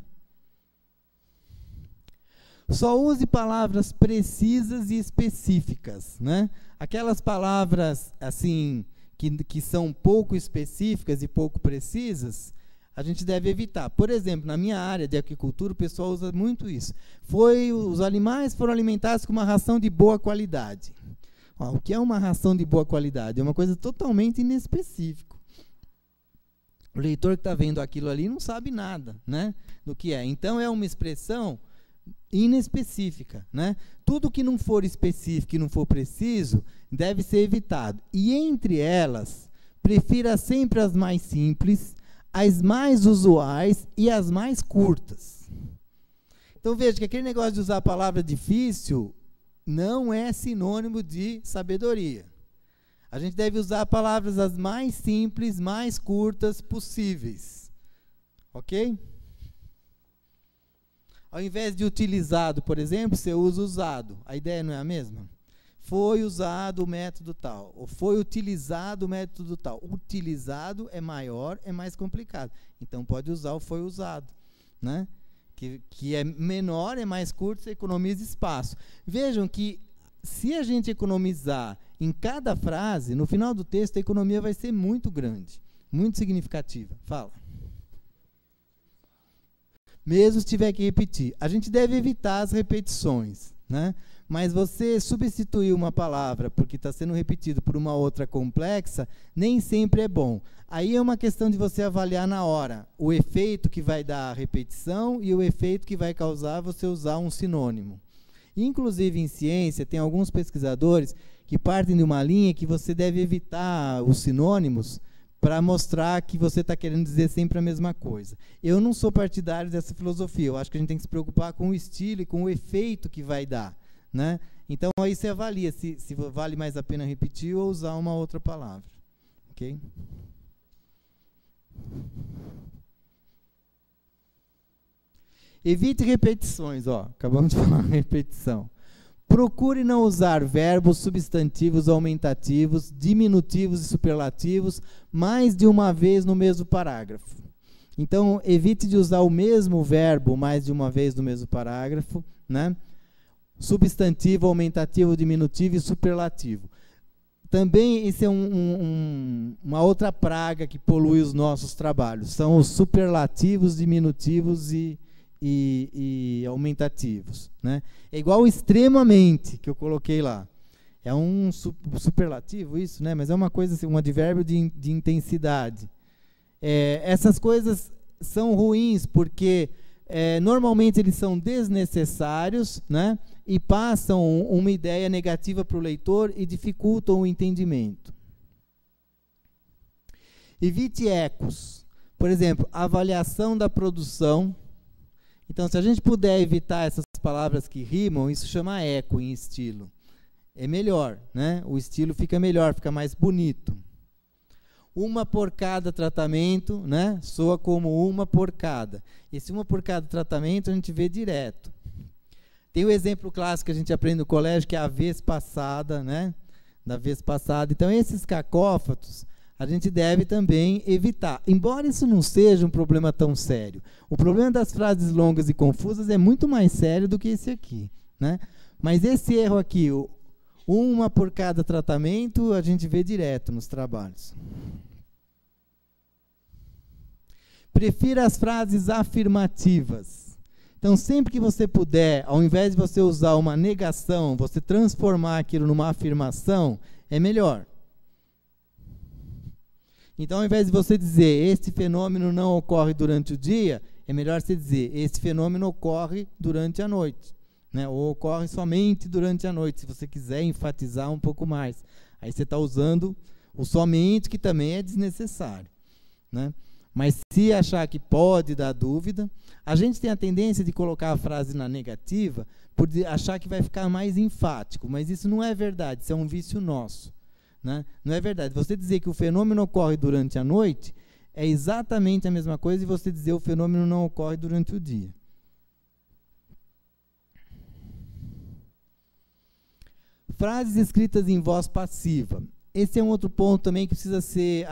Só use palavras precisas e específicas. Né? Aquelas palavras assim, que são pouco específicas e pouco precisas, a gente deve evitar. Por exemplo, na minha área de aquicultura, o pessoal usa muito isso. Os animais foram alimentados com uma ração de boa qualidade. O que é uma ração de boa qualidade? É uma coisa totalmente inespecífica. O leitor que está vendo aquilo ali não sabe nada, né, do que é. Então, é uma expressão inespecífica. Né? Tudo que não for específico e não for preciso, deve ser evitado. E, entre elas, prefira sempre as mais simples, as mais usuais e as mais curtas. Então, veja que aquele negócio de usar a palavra difícil não é sinônimo de sabedoria. A gente deve usar palavras as mais simples, mais curtas possíveis. Ok? Ao invés de utilizado, por exemplo, você usa usado. A ideia não é a mesma? Foi usado o método tal, ou foi utilizado o método tal. Utilizado é maior, é mais complicado. Então, pode usar o foi usado. Né? Que é menor, é mais curto, você economiza espaço. Vejam que, se a gente economizar em cada frase, no final do texto, a economia vai ser muito grande, muito significativa. Fala. Mesmo se tiver que repetir. A gente deve evitar as repetições, né? Mas você substituir uma palavra porque está sendo repetido por uma outra complexa, nem sempre é bom. Aí é uma questão de você avaliar na hora o efeito que vai dar a repetição e o efeito que vai causar você usar um sinônimo. Inclusive, em ciência, tem alguns pesquisadores que partem de uma linha que você deve evitar os sinônimos para mostrar que você está querendo dizer sempre a mesma coisa. Eu não sou partidário dessa filosofia. Eu acho que a gente tem que se preocupar com o estilo e com o efeito que vai dar. Né? Então, aí você avalia se vale mais a pena repetir ou usar uma outra palavra. Ok? Evite repetições. Acabamos de falar repetição. Procure não usar verbos, substantivos, aumentativos, diminutivos e superlativos mais de uma vez no mesmo parágrafo. Então, evite de usar o mesmo verbo mais de uma vez no mesmo parágrafo, né? Substantivo, aumentativo, diminutivo e superlativo. Também isso é uma outra praga que polui os nossos trabalhos. São os superlativos, diminutivos e aumentativos. Né? É igual o extremamente, que eu coloquei lá. É um superlativo isso, né? Mas é uma coisa assim, um advérbio de intensidade. Essas coisas são ruins porque normalmente eles são desnecessários, né? E passam uma ideia negativa para o leitor e dificultam o entendimento. Evite ecos. Por exemplo, avaliação da produção. Então, se a gente puder evitar essas palavras que rimam, isso chama eco em estilo. É melhor, né? O estilo fica melhor, fica mais bonito. uma por cada tratamento, né? Soa como uma por cada. Esse uma por cada tratamento a gente vê direto. Tem o exemplo clássico que a gente aprende no colégio, que é a vez passada, né? Da vez passada. Então, esses cacófatos a gente deve também evitar. Embora isso não seja um problema tão sério. O problema das frases longas e confusas é muito mais sério do que esse aqui, né? Mas esse erro aqui, uma por cada tratamento, a gente vê direto nos trabalhos. Prefira as frases afirmativas. Então, sempre que você puder, ao invés de você usar uma negação, você transformar aquilo numa afirmação, é melhor. Então, ao invés de você dizer, esse fenômeno não ocorre durante o dia, é melhor você dizer, esse fenômeno ocorre durante a noite. Né? Ou ocorre somente durante a noite, se você quiser enfatizar um pouco mais. Aí você está usando o somente, que também é desnecessário. Né? Mas se achar que pode dar dúvida, a gente tem a tendência de colocar a frase na negativa por achar que vai ficar mais enfático, mas isso não é verdade, isso é um vício nosso. Né? Não é verdade. Você dizer que o fenômeno ocorre durante a noite é exatamente a mesma coisa de você dizer que o fenômeno não ocorre durante o dia. Frases escritas em voz passiva. Esse é um outro ponto também que precisa ser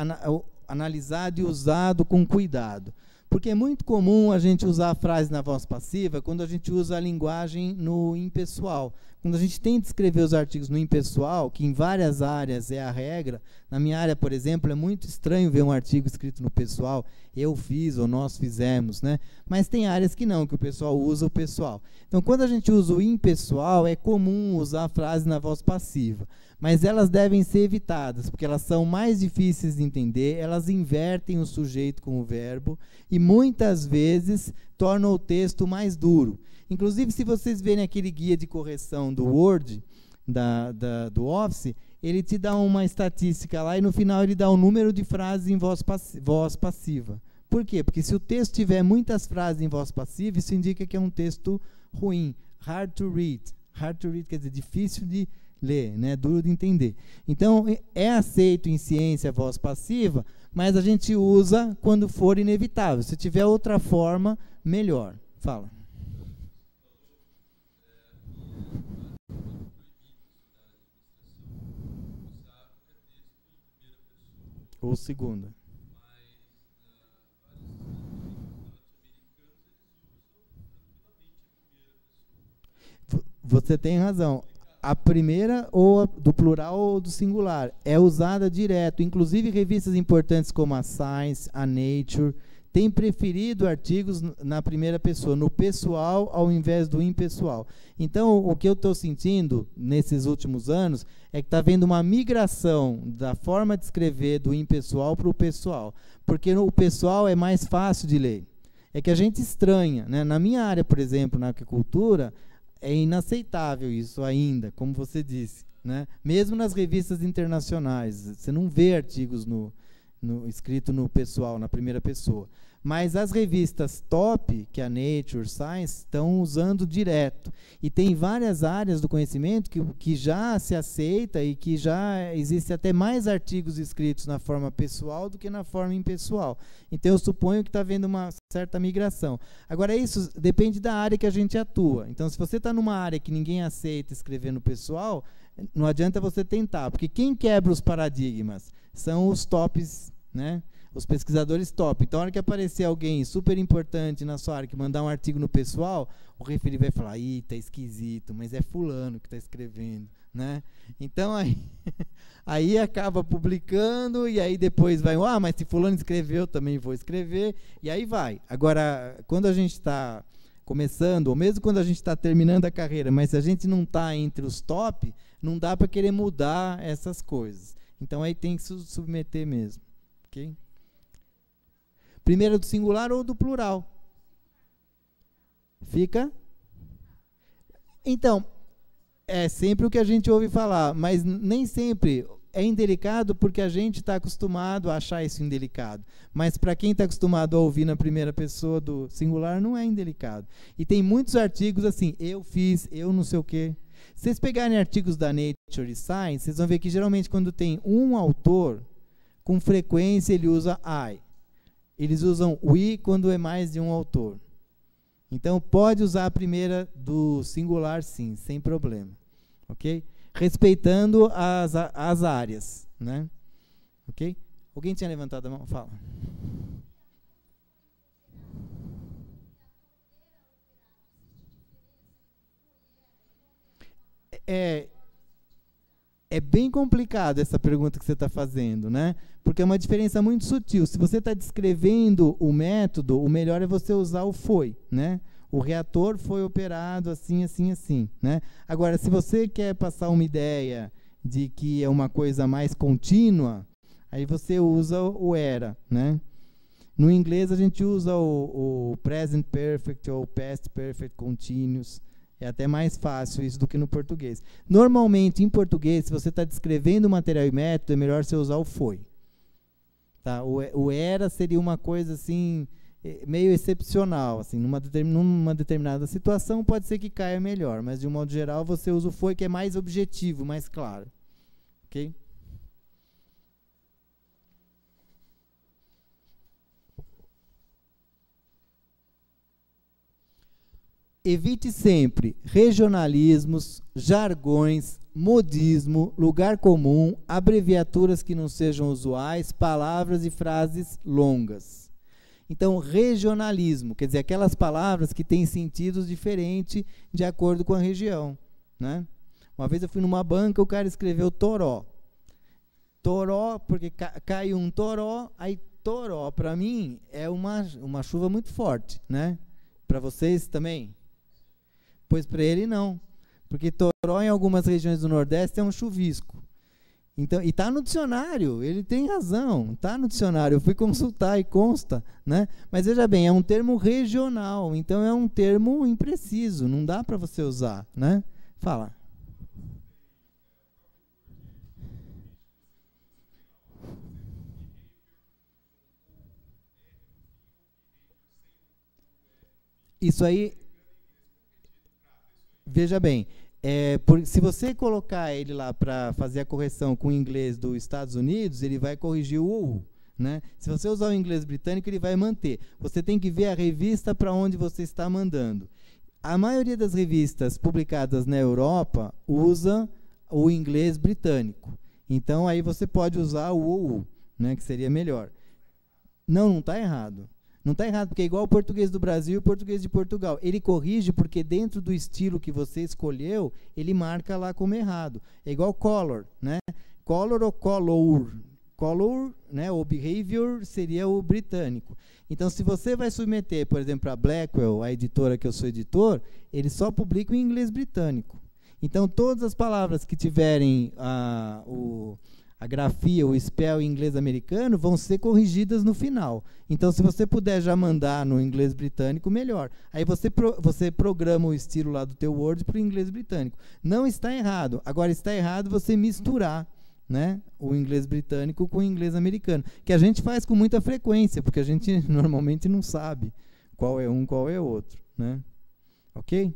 analisado e usado com cuidado. Porque é muito comum a gente usar a frase na voz passiva quando a gente usa a linguagem no impessoal. Quando a gente tenta escrever os artigos no impessoal, que em várias áreas é a regra, na minha área, por exemplo, é muito estranho ver um artigo escrito no pessoal, eu fiz ou nós fizemos, né? Mas tem áreas que não, que o pessoal usa o pessoal. Então, quando a gente usa o impessoal, é comum usar a frase na voz passiva. Mas elas devem ser evitadas, porque elas são mais difíceis de entender, elas invertem o sujeito com o verbo e muitas vezes tornam o texto mais duro. Inclusive, se vocês verem aquele guia de correção do Word, do Office, ele te dá uma estatística lá e no final ele dá o número de frases em voz passiva. Por quê? Porque se o texto tiver muitas frases em voz passiva, isso indica que é um texto ruim. Hard to read. Hard to read quer dizer difícil de ler, né? Duro de entender. Então, é aceito em ciência a voz passiva, mas a gente usa quando for inevitável. Se tiver outra forma, melhor. Fala. Ou segunda. Você tem razão. A primeira, ou do plural ou do singular, é usada direto. Inclusive, revistas importantes como a Science, a Nature, têm preferido artigos na primeira pessoa, no pessoal, ao invés do impessoal. Então, o que eu estou sentindo nesses últimos anos é que está havendo uma migração da forma de escrever do impessoal para o pessoal. Porque o pessoal é mais fácil de ler. É que a gente estranha. Né? Na minha área, por exemplo, na agricultura, é inaceitável isso ainda, como você disse. Né? Mesmo nas revistas internacionais, você não vê artigos escrito no pessoal, na primeira pessoa. Mas as revistas top, que a Nature, Science, estão usando direto. E tem várias áreas do conhecimento que já se aceita e que já existe até mais artigos escritos na forma pessoal do que na forma impessoal. Então, eu suponho que está havendo uma certa migração. Agora, isso depende da área que a gente atua. Então, se você está numa área que ninguém aceita escrever no pessoal, não adianta você tentar, porque quem quebra os paradigmas são os tops, né? Os pesquisadores top. Então, na hora que aparecer alguém super importante na sua área que mandar um artigo no pessoal, o referi vai falar, ih, tá esquisito, mas é fulano que está escrevendo, né? Então, aí acaba publicando e aí depois vai, mas se fulano escreveu, também vou escrever, e aí vai. Agora, quando a gente está começando, ou mesmo quando a gente está terminando a carreira, mas se a gente não está entre os top, não dá para querer mudar essas coisas. Então, aí tem que se submeter mesmo. Ok? Primeiro do singular ou do plural? Fica? Então, é sempre o que a gente ouve falar, mas nem sempre é indelicado porque a gente está acostumado a achar isso indelicado. Mas para quem está acostumado a ouvir na primeira pessoa do singular, não é indelicado. E tem muitos artigos assim, eu fiz, eu não sei o quê. Se vocês pegarem artigos da Nature e Science, vocês vão ver que geralmente quando tem um autor com frequência ele usa I. Eles usam we quando é mais de um autor. Então, pode usar a primeira do singular, sim, sem problema. Ok? Respeitando as áreas. Né? Ok? Alguém tinha levantado a mão? Fala. É bem complicado essa pergunta que você está fazendo, né? Porque é uma diferença muito sutil. Se você está descrevendo o método, o melhor é você usar o foi, né? O reator foi operado assim, assim, assim, né? Agora, se você quer passar uma ideia de que é uma coisa mais contínua, aí você usa o era, né? No inglês a gente usa o present perfect ou past perfect continuous. É até mais fácil isso do que no português. Normalmente, em português, se você está descrevendo o material e método, é melhor você usar o foi. Tá? O era seria uma coisa assim, meio excepcional. Assim, numa determinada situação, pode ser que caia melhor, mas de um modo geral, você usa o foi, que é mais objetivo, mais claro. Ok? Evite sempre regionalismos, jargões, modismo, lugar comum, abreviaturas que não sejam usuais, palavras e frases longas. Então, regionalismo, quer dizer, aquelas palavras que têm sentidos diferentes de acordo com a região. Né? Uma vez eu fui numa banca, o cara escreveu toró. Toró, porque caiu um toró, aí toró, para mim, é uma chuva muito forte. Né? Para vocês também? Pois para ele não, porque toró em algumas regiões do Nordeste é um chuvisco. Então, e está no dicionário, ele tem razão, está no dicionário, eu fui consultar e consta, né? Mas veja bem, é um termo regional, então é um termo impreciso, não dá para você usar, né? Fala. Isso aí, veja bem, se você colocar ele lá para fazer a correção com o inglês dos Estados Unidos, ele vai corrigir o OU. Né? Se você usar o inglês britânico, ele vai manter. Você tem que ver a revista para onde você está mandando. A maioria das revistas publicadas na Europa usa o inglês britânico. Então, aí você pode usar o OU, né, que seria melhor. Não está errado. Não está errado, porque é igual o português do Brasil e o português de Portugal. Ele corrige porque dentro do estilo que você escolheu, ele marca lá como errado. É igual color, né? Color ou color. Color, né, ou behavior, seria o britânico. Então, se você vai submeter, por exemplo, a Blackwell, a editora que eu sou editor, ele só publica em inglês britânico. Então, todas as palavras que tiverem a grafia, o spell em inglês americano, vão ser corrigidas no final. Então, se você puder já mandar no inglês britânico, melhor. Aí você programa o estilo lá do teu Word para o inglês britânico. Não está errado. Agora, está errado você misturar, né, o inglês britânico com o inglês americano, que a gente faz com muita frequência, porque a gente normalmente não sabe qual é um, qual é outro. Né? Ok?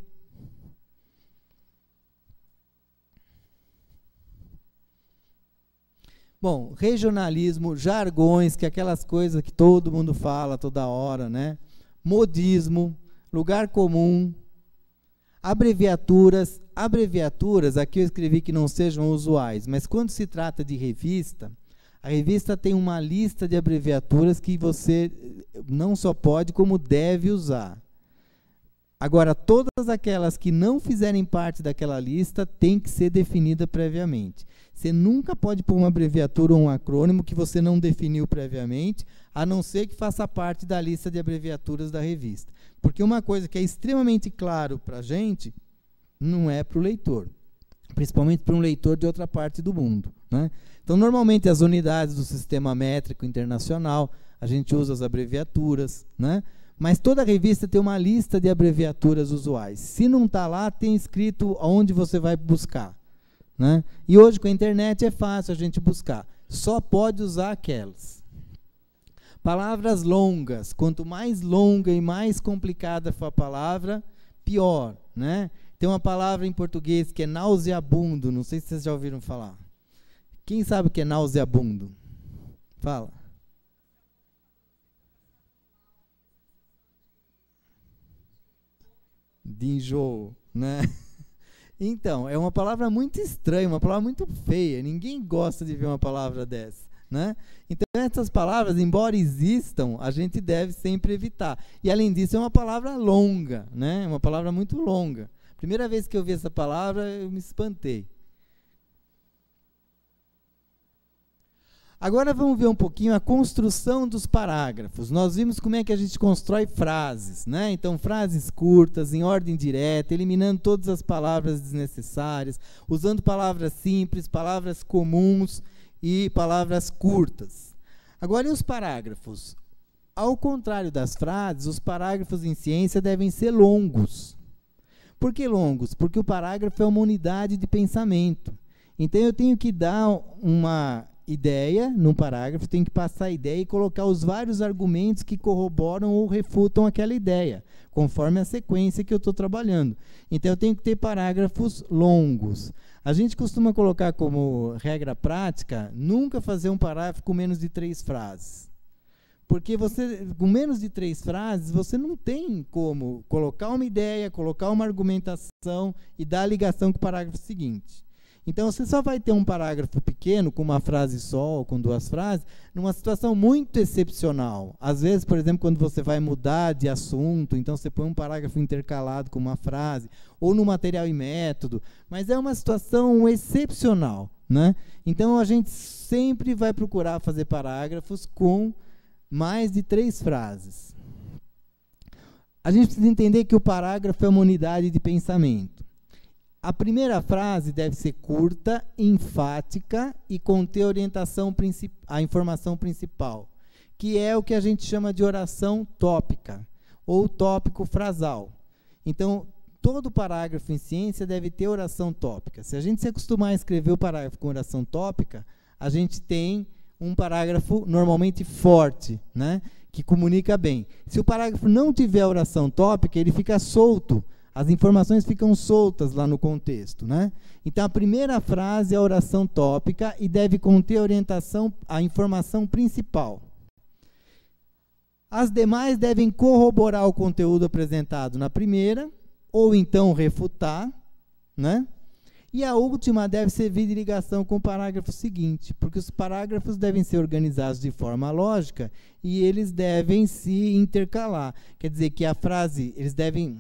Bom, regionalismo, jargões, que é aquelas coisas que todo mundo fala toda hora, né? Modismo, lugar comum, abreviaturas. Abreviaturas, aqui eu escrevi que não sejam usuais, mas quando se trata de revista, a revista tem uma lista de abreviaturas que você não só pode, como deve usar. Agora, todas aquelas que não fizerem parte daquela lista têm que ser definidas previamente. Você nunca pode pôr uma abreviatura ou um acrônimo que você não definiu previamente, a não ser que faça parte da lista de abreviaturas da revista. Porque uma coisa que é extremamente claro para a gente, não é para o leitor. Principalmente para um leitor de outra parte do mundo. Né? Então, normalmente, as unidades do sistema métrico internacional, a gente usa as abreviaturas, né? Mas toda revista tem uma lista de abreviaturas usuais. Se não está lá, tem escrito onde você vai buscar. Né? E hoje, com a internet, é fácil a gente buscar. Só pode usar aquelas. Palavras longas. Quanto mais longa e mais complicada for a palavra, pior. Né? Tem uma palavra em português que é nauseabundo. Não sei se vocês já ouviram falar. Quem sabe o que é nauseabundo? Fala. De enjoo, né? Então, é uma palavra muito estranha, uma palavra muito feia. Ninguém gosta de ver uma palavra dessa, né? Então, essas palavras, embora existam, a gente deve sempre evitar. E, além disso, é uma palavra longa, né? Uma palavra muito longa. Primeira vez que eu vi essa palavra, eu me espantei. Agora vamos ver um pouquinho a construção dos parágrafos. Nós vimos como é que a gente constrói frases, né? Então, frases curtas, em ordem direta, eliminando todas as palavras desnecessárias, usando palavras simples, palavras comuns e palavras curtas. Agora, e os parágrafos? Ao contrário das frases, os parágrafos em ciência devem ser longos. Por que longos? Porque o parágrafo é uma unidade de pensamento. Então, eu tenho que dar uma ideia num parágrafo, tem que passar a ideia e colocar os vários argumentos que corroboram ou refutam aquela ideia, conforme a sequência que eu estou trabalhando. Então, eu tenho que ter parágrafos longos. A gente costuma colocar como regra prática, nunca fazer um parágrafo com menos de 3 frases. Porque você, com menos de 3 frases, você não tem como colocar uma ideia, colocar uma argumentação e dar a ligação com o parágrafo seguinte. Então, você só vai ter um parágrafo pequeno, com uma frase só ou com 2 frases, numa situação muito excepcional. Às vezes, por exemplo, quando você vai mudar de assunto, então você põe um parágrafo intercalado com uma frase, ou no material e método, mas é uma situação excepcional, né? Então, a gente sempre vai procurar fazer parágrafos com mais de 3 frases. A gente precisa entender que o parágrafo é uma unidade de pensamento. A primeira frase deve ser curta, enfática e conter a informação principal, que é o que a gente chama de oração tópica, ou tópico frasal. Então, todo parágrafo em ciência deve ter oração tópica. Se a gente se acostumar a escrever o parágrafo com oração tópica, a gente tem um parágrafo normalmente forte, né, que comunica bem. Se o parágrafo não tiver oração tópica, ele fica solto. As informações ficam soltas lá no contexto, né? Então, a primeira frase é a oração tópica e deve conter a informação principal. As demais devem corroborar o conteúdo apresentado na primeira, ou então refutar, né? E a última deve servir de ligação com o parágrafo seguinte, porque os parágrafos devem ser organizados de forma lógica e eles devem se intercalar. Quer dizer que a frase, eles devem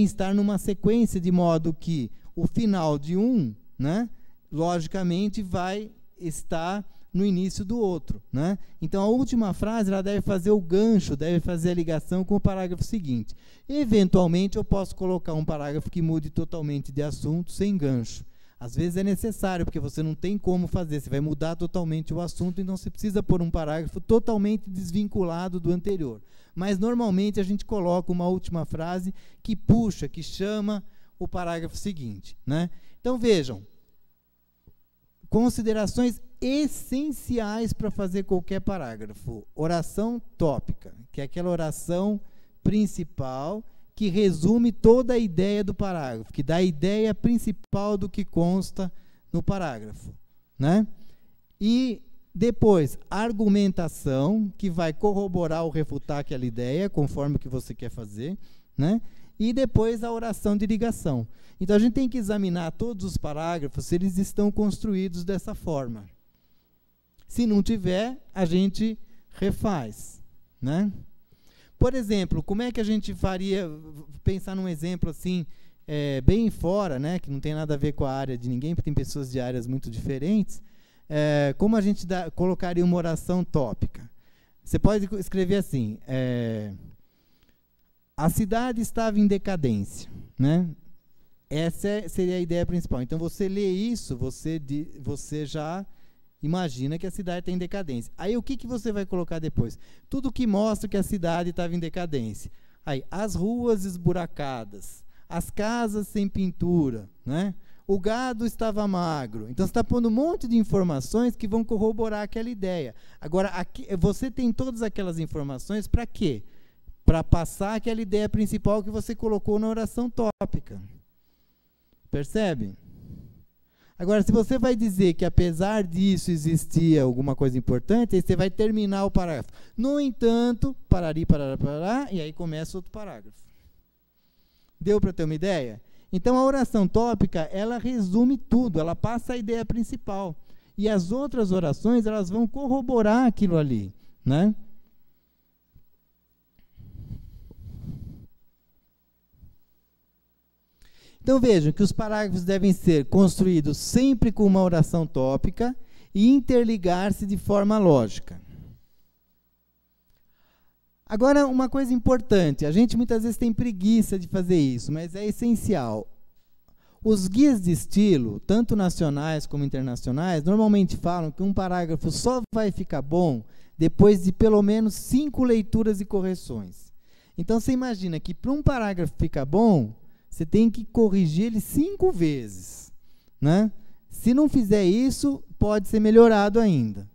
estar numa sequência de modo que o final de um, né, logicamente, vai estar no início do outro, né? Então, a última frase ela deve fazer o gancho, deve fazer a ligação com o parágrafo seguinte. Eventualmente, eu posso colocar um parágrafo que mude totalmente de assunto sem gancho. Às vezes é necessário, porque você não tem como fazer, você vai mudar totalmente o assunto, então você precisa pôr um parágrafo totalmente desvinculado do anterior. Mas, normalmente, a gente coloca uma última frase que puxa, que chama o parágrafo seguinte, né? Então, vejam, considerações essenciais para fazer qualquer parágrafo. Oração tópica, que é aquela oração principal que resume toda a ideia do parágrafo, que dá a ideia principal do que consta no parágrafo, né? E depois, argumentação, que vai corroborar ou refutar aquela ideia, conforme o que você quer fazer, né? E depois a oração de ligação. Então, a gente tem que examinar todos os parágrafos se eles estão construídos dessa forma. Se não tiver, a gente refaz, né? Por exemplo, como é que a gente faria, pensar num exemplo assim, bem fora, né, que não tem nada a ver com a área de ninguém, porque tem pessoas de áreas muito diferentes, como a gente colocaria uma oração tópica? Você pode escrever assim, a cidade estava em decadência, né? Essa seria a ideia principal. Então, você lê isso, você já imagina que a cidade está em decadência. Aí, o que você vai colocar depois? Tudo que mostra que a cidade estava em decadência. Aí, as ruas esburacadas, as casas sem pintura, né? O gado estava magro. Então, você está pondo um monte de informações que vão corroborar aquela ideia. Agora, aqui, você tem todas aquelas informações para quê? Para passar aquela ideia principal que você colocou na oração tópica. Percebe? Agora, se você vai dizer que apesar disso existia alguma coisa importante, aí você vai terminar o parágrafo. No entanto, parari, parará, e aí começa outro parágrafo. Deu para ter uma ideia? Então, a oração tópica, ela resume tudo, ela passa a ideia principal. E as outras orações, elas vão corroborar aquilo ali, né? Então, vejam que os parágrafos devem ser construídos sempre com uma oração tópica e interligar-se de forma lógica. Agora, uma coisa importante, a gente muitas vezes tem preguiça de fazer isso, mas é essencial. Os guias de estilo, tanto nacionais como internacionais, normalmente falam que um parágrafo só vai ficar bom depois de pelo menos 5 leituras e correções. Então, você imagina que para um parágrafo ficar bom, você tem que corrigir ele 5 vezes, né? Se não fizer isso, pode ser melhorado ainda.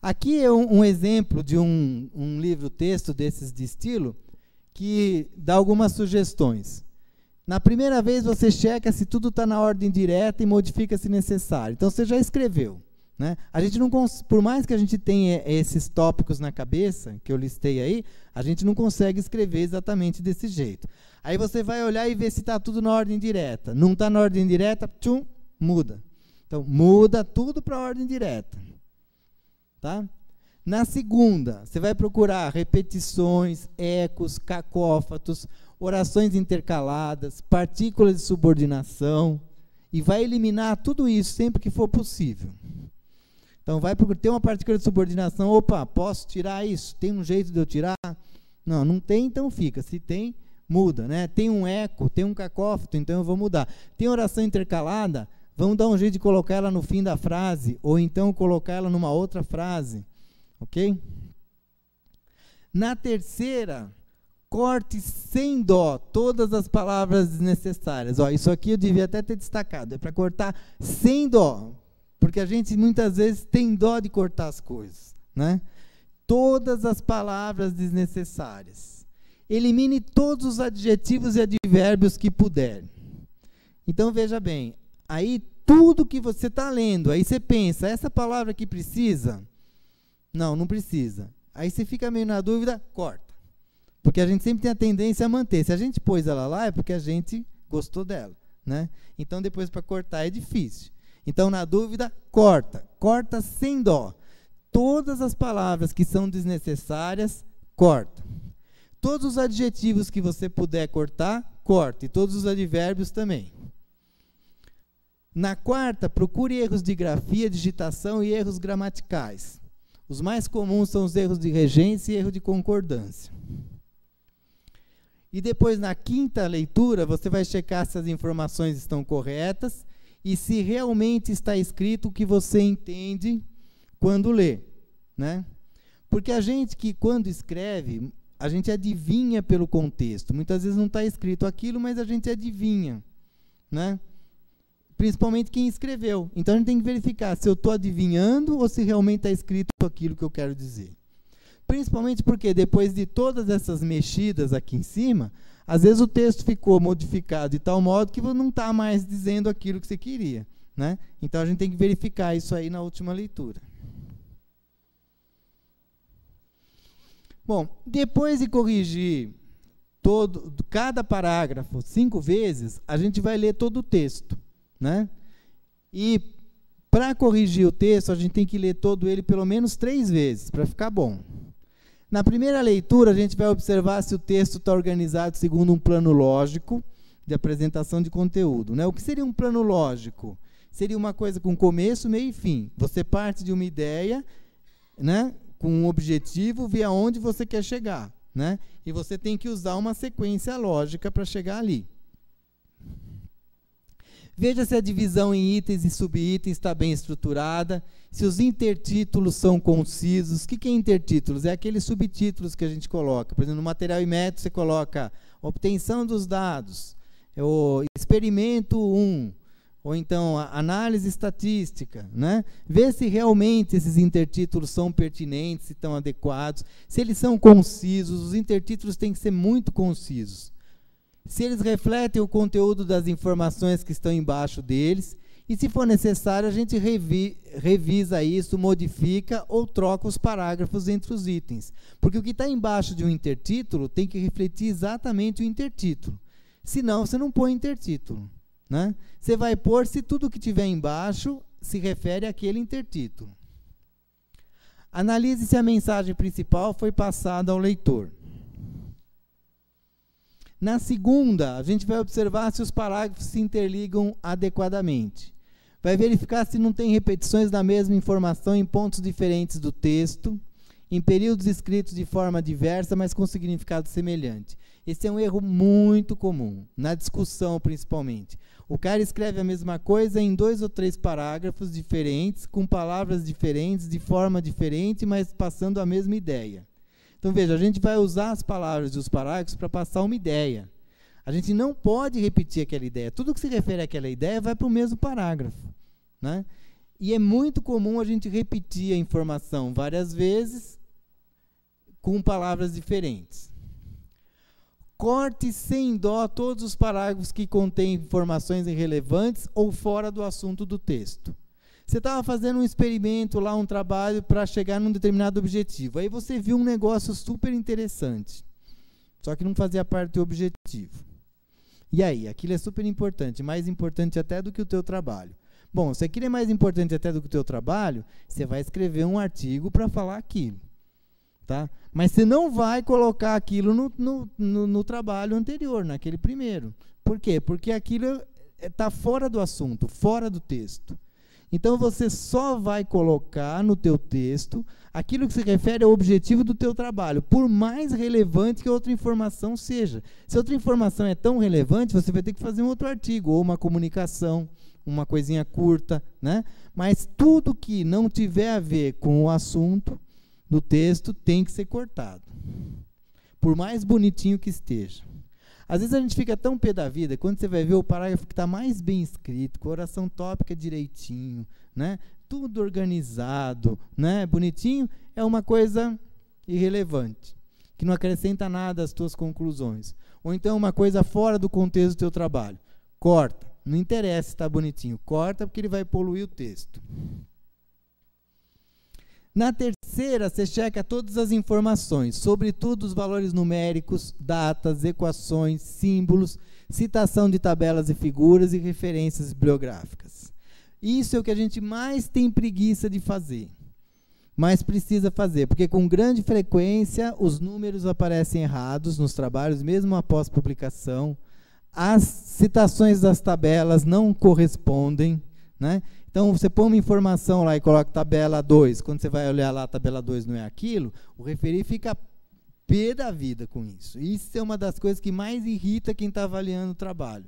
Aqui é um exemplo de um livro-texto desses de estilo, que dá algumas sugestões. Na primeira vez, você checa se tudo está na ordem direta e modifica se necessário. Então, você já escreveu, né? A gente não, por mais que a gente tenha esses tópicos na cabeça, que eu listei aí, a gente não consegue escrever exatamente desse jeito. Aí você vai olhar e ver se está tudo na ordem direta. Não está na ordem direta, tchum, muda. Então, muda tudo para a ordem direta. Tá? Na segunda, você vai procurar repetições, ecos, cacófatos, orações intercaladas, partículas de subordinação, e vai eliminar tudo isso sempre que for possível. Então, vai procurar ter uma partícula de subordinação, opa, posso tirar isso? Tem um jeito de eu tirar? Não, não tem, então fica. Se tem, muda, né? Tem um eco, tem um cacófato, então eu vou mudar. Tem oração intercalada, vamos dar um jeito de colocar ela no fim da frase, ou então colocar ela numa outra frase, ok? Na terceira, corte sem dó todas as palavras desnecessárias. Ó, isso aqui eu devia até ter destacado, é para cortar sem dó, porque a gente muitas vezes tem dó de cortar as coisas, né? Todas as palavras desnecessárias. Elimine todos os adjetivos e advérbios que puder. Então, veja bem, aí tudo que você está lendo, aí você pensa, essa palavra aqui precisa? Não, não precisa. Aí você fica meio na dúvida, corta. Porque a gente sempre tem a tendência a manter. Se a gente pôs ela lá, é porque a gente gostou dela, né? Então, depois para cortar é difícil. Então, na dúvida, corta. Corta sem dó. Todas as palavras que são desnecessárias, corta. Todos os adjetivos que você puder cortar, corte. E todos os advérbios também. Na quarta, procure erros de grafia, digitação e erros gramaticais. Os mais comuns são os erros de regência e erro de concordância. E depois, na quinta leitura, você vai checar se as informações estão corretas e se realmente está escrito o que você entende quando lê, né? Porque a gente que, quando escreve, a gente adivinha pelo contexto. Muitas vezes não está escrito aquilo, mas a gente adivinha, né? Principalmente quem escreveu. Então, a gente tem que verificar se eu estou adivinhando ou se realmente está escrito aquilo que eu quero dizer. Principalmente porque, depois de todas essas mexidas aqui em cima, às vezes o texto ficou modificado de tal modo que não está mais dizendo aquilo que você queria, né? Então, a gente tem que verificar isso aí na última leitura. Bom, depois de corrigir cada parágrafo 5 vezes, a gente vai ler todo o texto, né? E para corrigir o texto, a gente tem que ler todo ele pelo menos 3 vezes, para ficar bom. Na primeira leitura, a gente vai observar se o texto está organizado segundo um plano lógico de apresentação de conteúdo, né? O que seria um plano lógico? Seria uma coisa com começo, meio e fim. Você parte de uma ideia, né, com um objetivo, vê aonde você quer chegar, né? E você tem que usar uma sequência lógica para chegar ali. Veja se a divisão em itens e subitens está bem estruturada, se os intertítulos são concisos. O que é intertítulos? É aqueles subtítulos que a gente coloca. Por exemplo, no material e método você coloca obtenção dos dados, o experimento 1, ou então a análise estatística, né? Vê se realmente esses intertítulos são pertinentes, se estão adequados, se eles são concisos. Os intertítulos têm que ser muito concisos. Se eles refletem o conteúdo das informações que estão embaixo deles, E se for necessário, a gente revisa isso, modifica ou troca os parágrafos entre os itens. Porque o que está embaixo de um intertítulo tem que refletir exatamente o intertítulo. Senão, você não põe intertítulo, né? Você vai pôr se tudo que tiver embaixo se refere àquele intertítulo. Analise se a mensagem principal foi passada ao leitor. Na segunda, a gente vai observar se os parágrafos se interligam adequadamente. Vai verificar se não tem repetições da mesma informação em pontos diferentes do texto, em períodos escritos de forma diversa, mas com significado semelhante. Esse é um erro muito comum, na discussão principalmente. O cara escreve a mesma coisa em 2 ou 3 parágrafos diferentes, com palavras diferentes, de forma diferente, mas passando a mesma ideia. Então, veja, a gente vai usar as palavras e os parágrafos para passar uma ideia. A gente não pode repetir aquela ideia. Tudo que se refere àquela ideia vai para o mesmo parágrafo, né? E é muito comum a gente repetir a informação várias vezes com palavras diferentes. Corte sem dó todos os parágrafos que contêm informações irrelevantes ou fora do assunto do texto. Você estava fazendo um experimento lá, um trabalho para chegar num determinado objetivo. Aí você viu um negócio super interessante, só que não fazia parte do teu objetivo. E aí? Aquilo é super importante, mais importante até do que o teu trabalho. Bom, se aquilo é mais importante até do que o teu trabalho, você vai escrever um artigo para falar aquilo. Tá? Mas você não vai colocar aquilo no trabalho anterior, naquele primeiro. Por quê? Porque aquilo está fora do assunto, fora do texto. Então, você só vai colocar no teu texto aquilo que se refere ao objetivo do teu trabalho, por mais relevante que outra informação seja. Se outra informação é tão relevante, você vai ter que fazer um outro artigo, ou uma comunicação, uma coisinha curta, né? Mas tudo que não tiver a ver com o assunto do texto tem que ser cortado, por mais bonitinho que esteja. Às vezes a gente fica tão pé da vida, quando você vai ver o parágrafo que está mais bem escrito, com a oração tópica direitinho, né? Tudo organizado, né? Bonitinho, é uma coisa irrelevante, que não acrescenta nada às tuas conclusões. Ou então uma coisa fora do contexto do teu trabalho. Corta, não interessa se está bonitinho, corta porque ele vai poluir o texto. Na terceira, você checa todas as informações, sobretudo os valores numéricos, datas, equações, símbolos, citação de tabelas e figuras e referências bibliográficas. Isso é o que a gente mais tem preguiça de fazer, mas precisa fazer, porque com grande frequência os números aparecem errados nos trabalhos, mesmo após publicação, as citações das tabelas não correspondem, né? Então, você põe uma informação lá e coloca tabela 2, quando você vai olhar lá a tabela 2 não é aquilo, o referir fica pé da vida com isso. Isso é uma das coisas que mais irrita quem está avaliando o trabalho.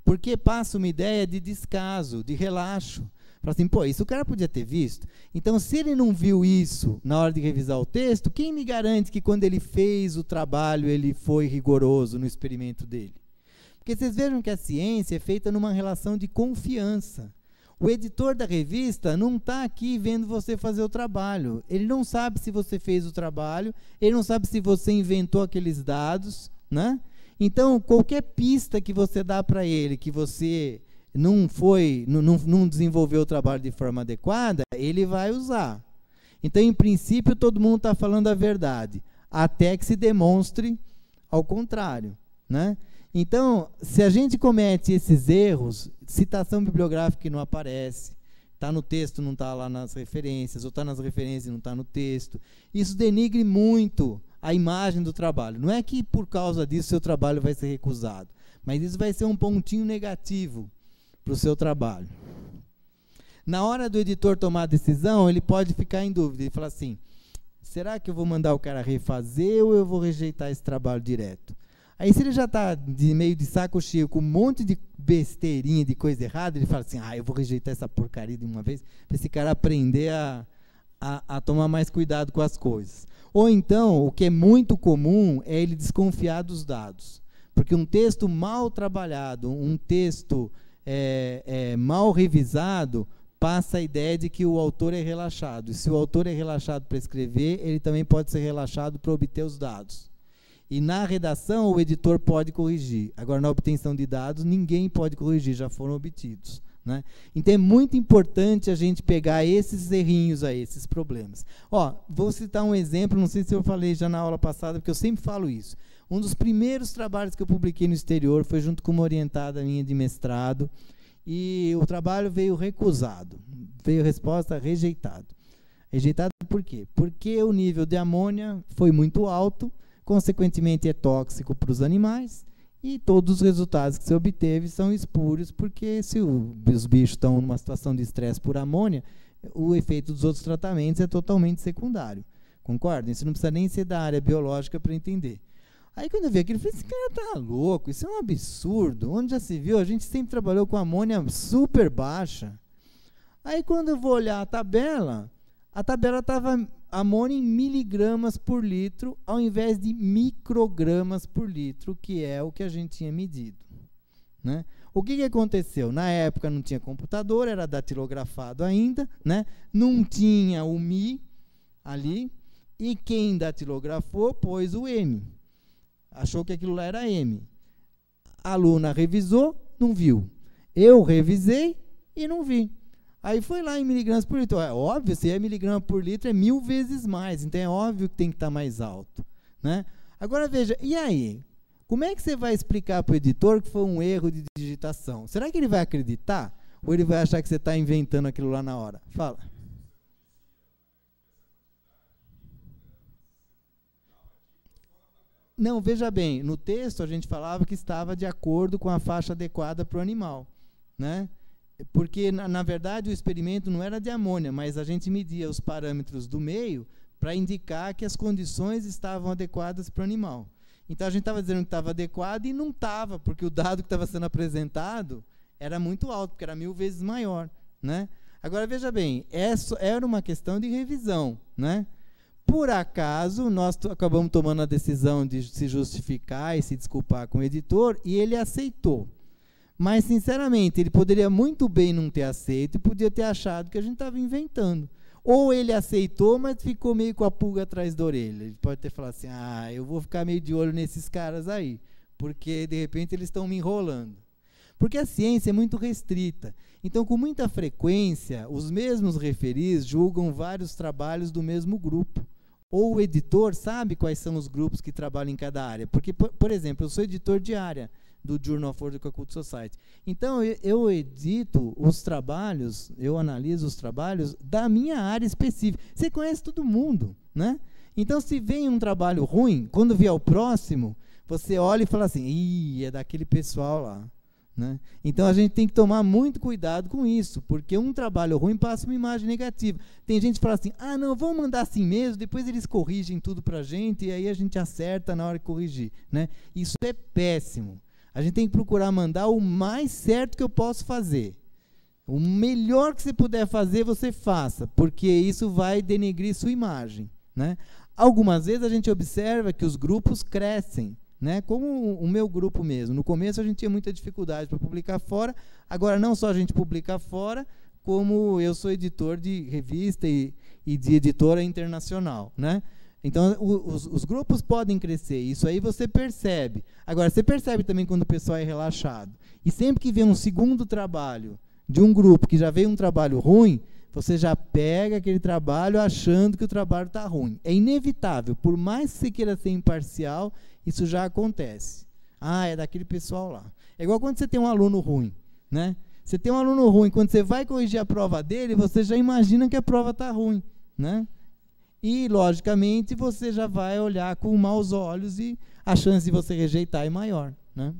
Porque passa uma ideia de descaso, de relaxo. Fala assim, pô, isso o cara podia ter visto. Então, se ele não viu isso na hora de revisar o texto, quem me garante que quando ele fez o trabalho, ele foi rigoroso no experimento dele? Porque vocês vejam que a ciência é feita numa relação de confiança. O editor da revista não está aqui vendo você fazer o trabalho. Ele não sabe se você fez o trabalho, ele não sabe se você inventou aqueles dados, né? Então, qualquer pista que você dá para ele, que você não desenvolveu o trabalho de forma adequada, ele vai usar. Então, em princípio, todo mundo está falando a verdade, até que se demonstre ao contrário, né? Então, se a gente comete esses erros, citação bibliográfica que não aparece, está no texto, não está lá nas referências, ou está nas referências e não está no texto, isso denigre muito a imagem do trabalho. Não é que por causa disso seu trabalho vai ser recusado, mas isso vai ser um pontinho negativo para o seu trabalho. Na hora do editor tomar a decisão, ele pode ficar em dúvida e falar assim, será que eu vou mandar o cara refazer ou eu vou rejeitar esse trabalho direto? Aí, se ele já está meio de saco cheio, com um monte de besteirinha, de coisa errada, ele fala assim, eu vou rejeitar essa porcaria de uma vez, para esse cara aprender a tomar mais cuidado com as coisas. Ou então, o que é muito comum é ele desconfiar dos dados. Porque um texto mal trabalhado, um texto mal revisado, passa a ideia de que o autor é relaxado. E se o autor é relaxado para escrever, ele também pode ser relaxado para obter os dados. E na redação, o editor pode corrigir. Agora, na obtenção de dados, ninguém pode corrigir, já foram obtidos, né? Então é muito importante a gente pegar esses errinhos aí, esses problemas. Ó, vou citar um exemplo, não sei se eu falei já na aula passada, porque eu sempre falo isso. Um dos primeiros trabalhos que eu publiquei no exterior foi junto com uma orientada minha de mestrado, e o trabalho veio recusado, veio resposta rejeitado. Rejeitado por quê? Porque o nível de amônia foi muito alto, consequentemente é tóxico para os animais, e todos os resultados que se obteve são espúrios, porque se os bichos estão numa situação de estresse por amônia, o efeito dos outros tratamentos é totalmente secundário. Concordam? Isso não precisa nem ser da área biológica para entender. Aí quando eu vi aquilo, eu falei, esse cara tá louco, isso é um absurdo. Onde já se viu? A gente sempre trabalhou com amônia super baixa. Aí quando eu vou olhar a tabela estava amônia em miligramas por litro, ao invés de microgramas por litro, que é o que a gente tinha medido, né? O que aconteceu? Na época não tinha computador, era datilografado ainda, né? Não tinha o Mi ali, e quem datilografou pôs o M. Achou que aquilo lá era M. A aluna revisou, não viu. Eu revisei e não vi. Aí foi lá em miligramas por litro. É óbvio, se é miligrama por litro, é 1000 vezes mais. Então é óbvio que tem que estar mais alto, né? Agora veja, e aí? Como é que você vai explicar para o editor que foi um erro de digitação? Será que ele vai acreditar? Ou ele vai achar que você está inventando aquilo lá na hora? Fala. Não, veja bem, no texto a gente falava que estava de acordo com a faixa adequada para o animal, né? Porque, na verdade, o experimento não era de amônia, mas a gente media os parâmetros do meio para indicar que as condições estavam adequadas para o animal. Então, a gente estava dizendo que estava adequado e não estava, porque o dado que estava sendo apresentado era muito alto, porque era 1000 vezes maior, né? Agora, veja bem, essa era uma questão de revisão, né? Por acaso, nós acabamos tomando a decisão de se justificar e se desculpar com o editor, e ele aceitou. Mas, sinceramente, ele poderia muito bem não ter aceito e podia ter achado que a gente estava inventando. Ou ele aceitou, mas ficou meio com a pulga atrás da orelha. Ele pode ter falado assim, eu vou ficar meio de olho nesses caras aí, porque, de repente, eles estão me enrolando. Porque a ciência é muito restrita. Então, com muita frequência, os mesmos referis julgam vários trabalhos do mesmo grupo. Ou o editor sabe quais são os grupos que trabalham em cada área. Porque, por exemplo, eu sou editor de área do Journal of World Occult Society. Então, eu edito os trabalhos, eu analiso os trabalhos da minha área específica. Você conhece todo mundo, né? Então, se vem um trabalho ruim, quando vier o próximo, você olha e fala assim, é daquele pessoal lá, né? Então, a gente tem que tomar muito cuidado com isso, porque um trabalho ruim passa uma imagem negativa. Tem gente que fala assim, não, vamos mandar assim mesmo, depois eles corrigem tudo para a gente, e aí a gente acerta na hora de corrigir, né? Isso é péssimo. A gente tem que procurar mandar o mais certo que eu posso fazer. O melhor que você puder fazer, você faça, porque isso vai denegrir sua imagem, né? Algumas vezes a gente observa que os grupos crescem, né? Como o meu grupo mesmo. No começo a gente tinha muita dificuldade para publicar fora, agora não só a gente publica fora, como eu sou editor de revista e de editora internacional, né? Então, os grupos podem crescer, isso aí você percebe. Agora, você percebe também quando o pessoal é relaxado. E sempre que vem um segundo trabalho de um grupo que já veio um trabalho ruim, você já pega aquele trabalho achando que o trabalho está ruim. É inevitável, por mais que você queira ser imparcial, isso já acontece. É daquele pessoal lá. É igual quando você tem um aluno ruim, né? Você tem um aluno ruim, quando você vai corrigir a prova dele, você já imagina que a prova está ruim, né? E, logicamente, você já vai olhar com maus olhos e a chance de você rejeitar é maior, né?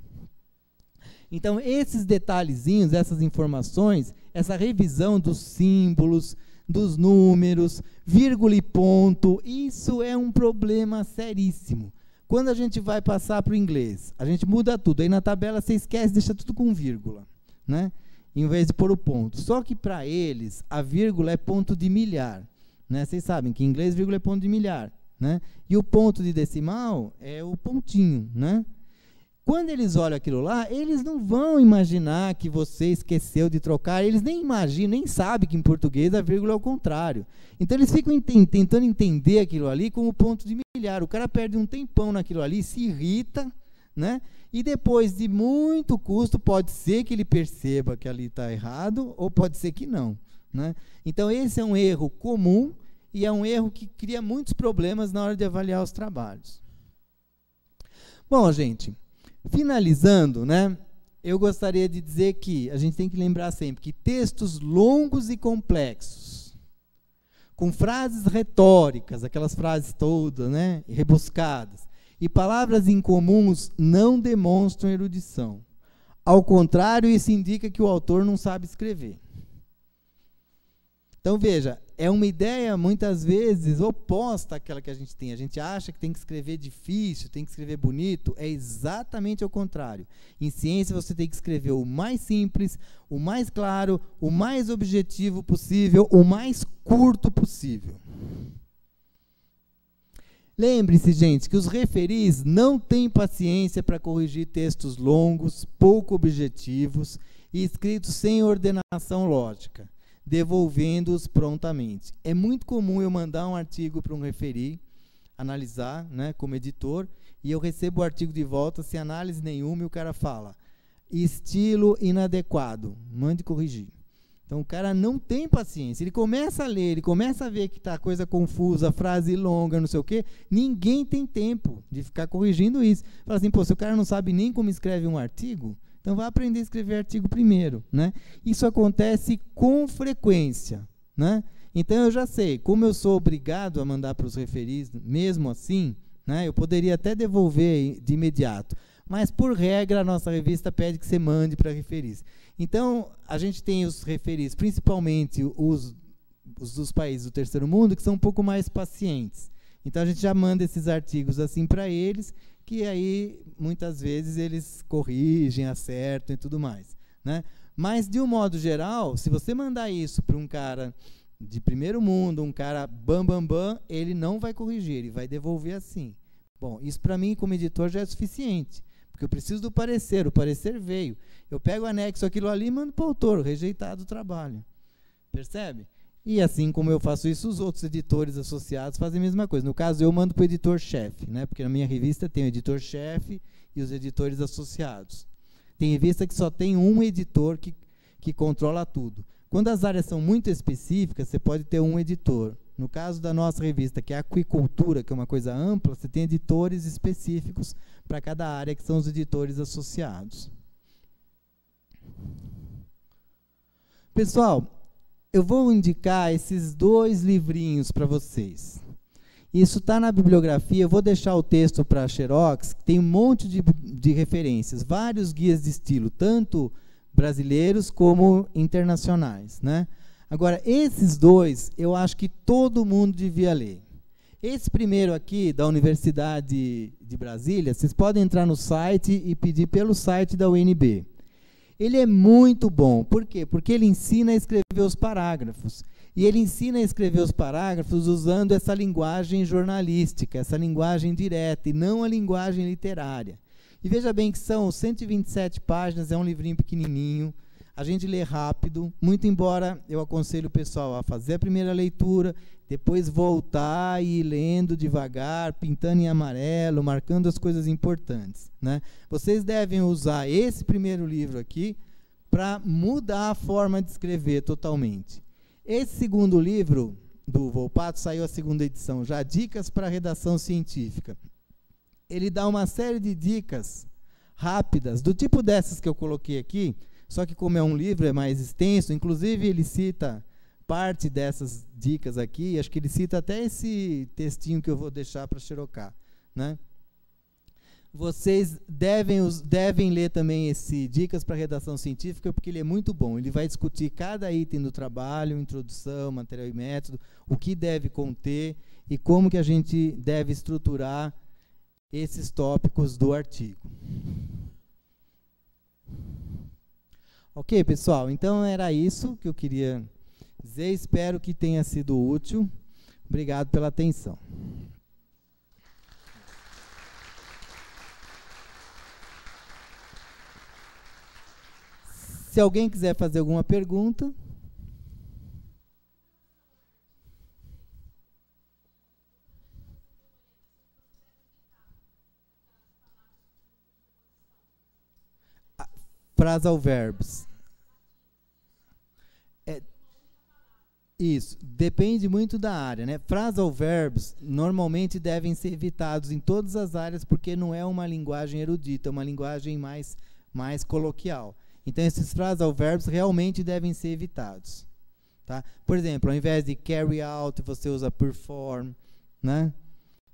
Então, esses detalhezinhos, essas informações, essa revisão dos símbolos, dos números, vírgula e ponto, isso é um problema seríssimo. Quando a gente vai passar para o inglês, a gente muda tudo. Aí na tabela você esquece, deixa tudo com vírgula, né? Em vez de pôr o ponto. Só que para eles, a vírgula é ponto de milhar. Né? Vocês sabem que em inglês vírgula é ponto de milhar, né? E o ponto de decimal é o pontinho, né? Quando eles olham aquilo lá, eles não vão imaginar que você esqueceu de trocar, eles nem imaginam, nem sabem que em português a vírgula é o contrário. Então eles ficam tentando entender aquilo ali como ponto de milhar. O cara perde um tempão naquilo ali, se irrita, né? E depois de muito custo, pode ser que ele perceba que ali está errado, ou pode ser que não, né? Então, esse é um erro comum e é um erro que cria muitos problemas na hora de avaliar os trabalhos. Bom, gente, finalizando, né? Eu gostaria de dizer que a gente tem que lembrar sempre que textos longos e complexos, com frases retóricas, aquelas frases todas, né, rebuscadas, e palavras incomuns não demonstram erudição. Ao contrário, isso indica que o autor não sabe escrever. Então, veja, é uma ideia, muitas vezes, oposta àquela que a gente tem. A gente acha que tem que escrever difícil, tem que escrever bonito. É exatamente ao contrário. Em ciência, você tem que escrever o mais simples, o mais claro, o mais objetivo possível, o mais curto possível. Lembre-se, gente, que os referis não têm paciência para corrigir textos longos, pouco objetivos e escritos sem ordenação lógica, devolvendo-os prontamente. É muito comum eu mandar um artigo para um referi, analisar, né, como editor, e eu recebo o artigo de volta sem análise nenhuma e o cara fala, estilo inadequado, mande corrigir. Então o cara não tem paciência, ele começa a ler, ele começa a ver que está coisa confusa, frase longa, não sei o quê, ninguém tem tempo de ficar corrigindo isso. Fala assim, pô, se o cara não sabe nem como escreve um artigo, então vai aprender a escrever artigo primeiro, né? Isso acontece com frequência, né? Então eu já sei, como eu sou obrigado a mandar para os referis, mesmo assim, né, eu poderia até devolver de imediato, mas por regra a nossa revista pede que você mande para referis. Então a gente tem os referis, principalmente os dos países do terceiro mundo, que são um pouco mais pacientes. Então a gente já manda esses artigos assim para eles, que aí muitas vezes eles corrigem, acertam e tudo mais, né? Mas de um modo geral, se você mandar isso para um cara de primeiro mundo, um cara bam, ele não vai corrigir, ele vai devolver assim. Bom, isso para mim como editor já é suficiente, porque eu preciso do parecer, o parecer veio. Eu pego o anexo, aquilo ali e mando para o autor, rejeitado o trabalho. Percebe? E assim como eu faço isso, os outros editores associados fazem a mesma coisa. No caso, eu mando para o editor-chefe, né? Porque na minha revista tem o editor-chefe e os editores associados. Tem revista que só tem um editor que controla tudo. Quando as áreas são muito específicas, você pode ter um editor. No caso da nossa revista, que é a aquicultura, que é uma coisa ampla, você tem editores específicos para cada área, que são os editores associados. Pessoal, eu vou indicar esses 2 livrinhos para vocês. Isso está na bibliografia, eu vou deixar o texto para a Xerox, tem um monte de referências, vários guias de estilo, tanto brasileiros como internacionais, né? Agora, esses 2, eu acho que todo mundo devia ler. Esse primeiro aqui, da Universidade de Brasília, vocês podem entrar no site e pedir pelo site da UNB. Ele é muito bom. Por quê? Porque ele ensina a escrever os parágrafos. E ele ensina a escrever os parágrafos usando essa linguagem jornalística, essa linguagem direta, e não a linguagem literária. E veja bem que são 127 páginas, é um livrinho pequenininho, a gente lê rápido, muito embora eu aconselho o pessoal a fazer a primeira leitura, depois voltar e ir lendo devagar, pintando em amarelo, marcando as coisas importantes, né? Vocês devem usar esse primeiro livro aqui para mudar a forma de escrever totalmente. Esse segundo livro do Volpato, saiu a segunda edição, já Dicas para a Redação Científica. Ele dá uma série de dicas rápidas, do tipo dessas que eu coloquei aqui, só que como é um livro, é mais extenso, inclusive ele cita parte dessas dicas aqui, acho que ele cita até esse textinho que eu vou deixar para xerocar, né? Vocês devem ler também esse Dicas para Redação Científica, porque ele é muito bom. Ele vai discutir cada item do trabalho, introdução, material e método, o que deve conter e como que a gente deve estruturar esses tópicos do artigo. Ok, pessoal? Então era isso que eu queria dizer. Espero que tenha sido útil. Obrigado pela atenção. Se alguém quiser fazer alguma pergunta. Phrasal verbs. Isso, depende muito da área, né? Phrasal verbs normalmente devem ser evitados em todas as áreas porque não é uma linguagem erudita, é uma linguagem mais coloquial. Então, esses phrasal verbs realmente devem ser evitados. Tá? Por exemplo, ao invés de carry out, você usa perform, né?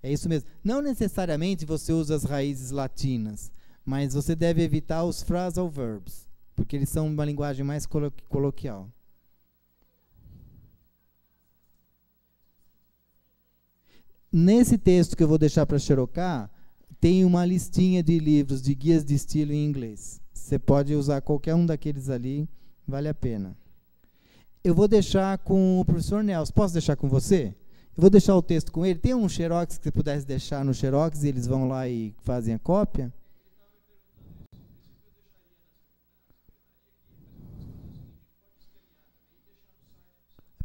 É isso mesmo. Não necessariamente você usa as raízes latinas, mas você deve evitar os phrasal verbs, porque eles são uma linguagem mais coloquial. Nesse texto que eu vou deixar para xerocar, tem uma listinha de livros de guias de estilo em inglês. Você pode usar qualquer um daqueles ali, vale a pena. Eu vou deixar com o professor Nelson. Posso deixar com você? Eu vou deixar o texto com ele. Tem um xerox que você pudesse deixar no xerox e eles vão lá e fazem a cópia?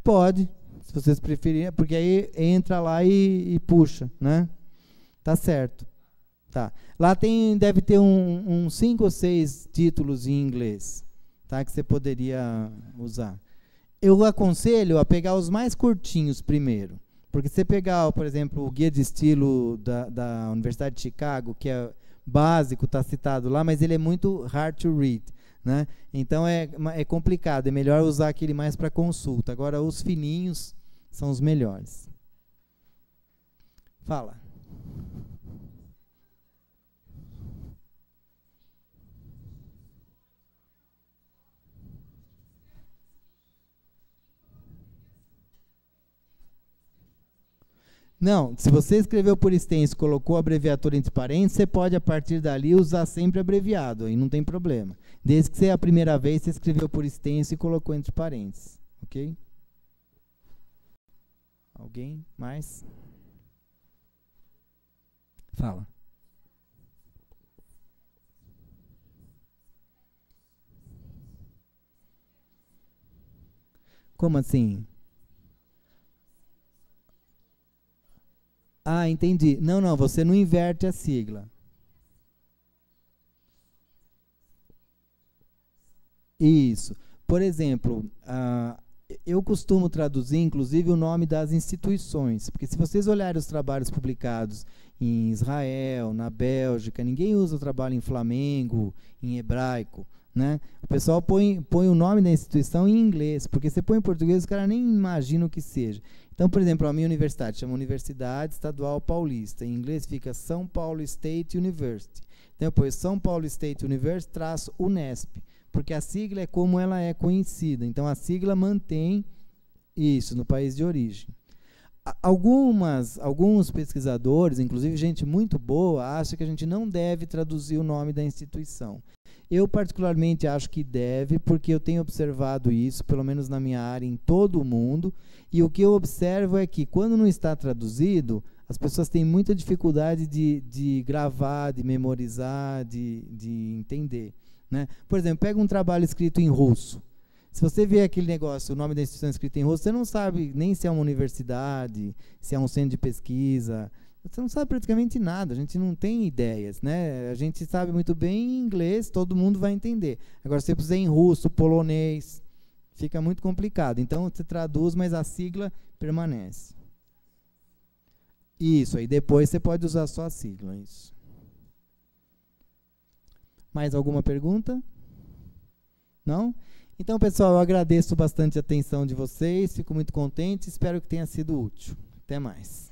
Pode, se vocês preferirem, porque aí entra lá e puxa, né? Tá certo. Tá. Lá deve ter uns 5 ou 6 títulos em inglês, tá? Que você poderia usar. Eu aconselho a pegar os mais curtinhos primeiro. Porque se você pegar, por exemplo, o guia de estilo da Universidade de Chicago, que é básico, está citado lá, mas ele é muito hard to read, né? Então é complicado, é melhor usar aquele mais para consulta. Agora, os fininhos são os melhores. Fala. Não, se você escreveu por extenso e colocou a abreviatura entre parênteses, você pode, a partir dali, usar sempre abreviado, aí não tem problema. Desde que a primeira vez você escreveu por extenso e colocou entre parênteses, ok? Alguém mais? Fala. Como assim? Ah, entendi. Não, você não inverte a sigla. Isso. Por exemplo, eu costumo traduzir, inclusive, o nome das instituições, porque se vocês olharem os trabalhos publicados em Israel, na Bélgica, ninguém usa o trabalho em Flamengo, em hebraico, né? O pessoal põe o nome da instituição em inglês, porque você põe em português, os caras nem imaginam o que seja. Então, por exemplo, a minha universidade chama Universidade Estadual Paulista. Em inglês fica São Paulo State University. Então, eu ponho São Paulo State University _Unesp, porque a sigla é como ela é conhecida. Então, a sigla mantém isso no país de origem. Alguns pesquisadores, inclusive gente muito boa, acham que a gente não deve traduzir o nome da instituição. Eu, particularmente, acho que deve, porque eu tenho observado isso, pelo menos na minha área, em todo o mundo, e o que eu observo é que, quando não está traduzido, as pessoas têm muita dificuldade de gravar, de memorizar, de entender, né? Por exemplo, pega um trabalho escrito em russo. Se você vê aquele negócio, o nome da instituição escrito em russo, você não sabe nem se é uma universidade, se é um centro de pesquisa. Você não sabe praticamente nada, a gente não tem ideias, né? A gente sabe muito bem em inglês, todo mundo vai entender. Agora, se você puser em russo, polonês, fica muito complicado. Então, você traduz, mas a sigla permanece. Isso, aí depois você pode usar só a sigla. Isso. Mais alguma pergunta? Não? Então, pessoal, eu agradeço bastante a atenção de vocês, fico muito contente, espero que tenha sido útil. Até mais.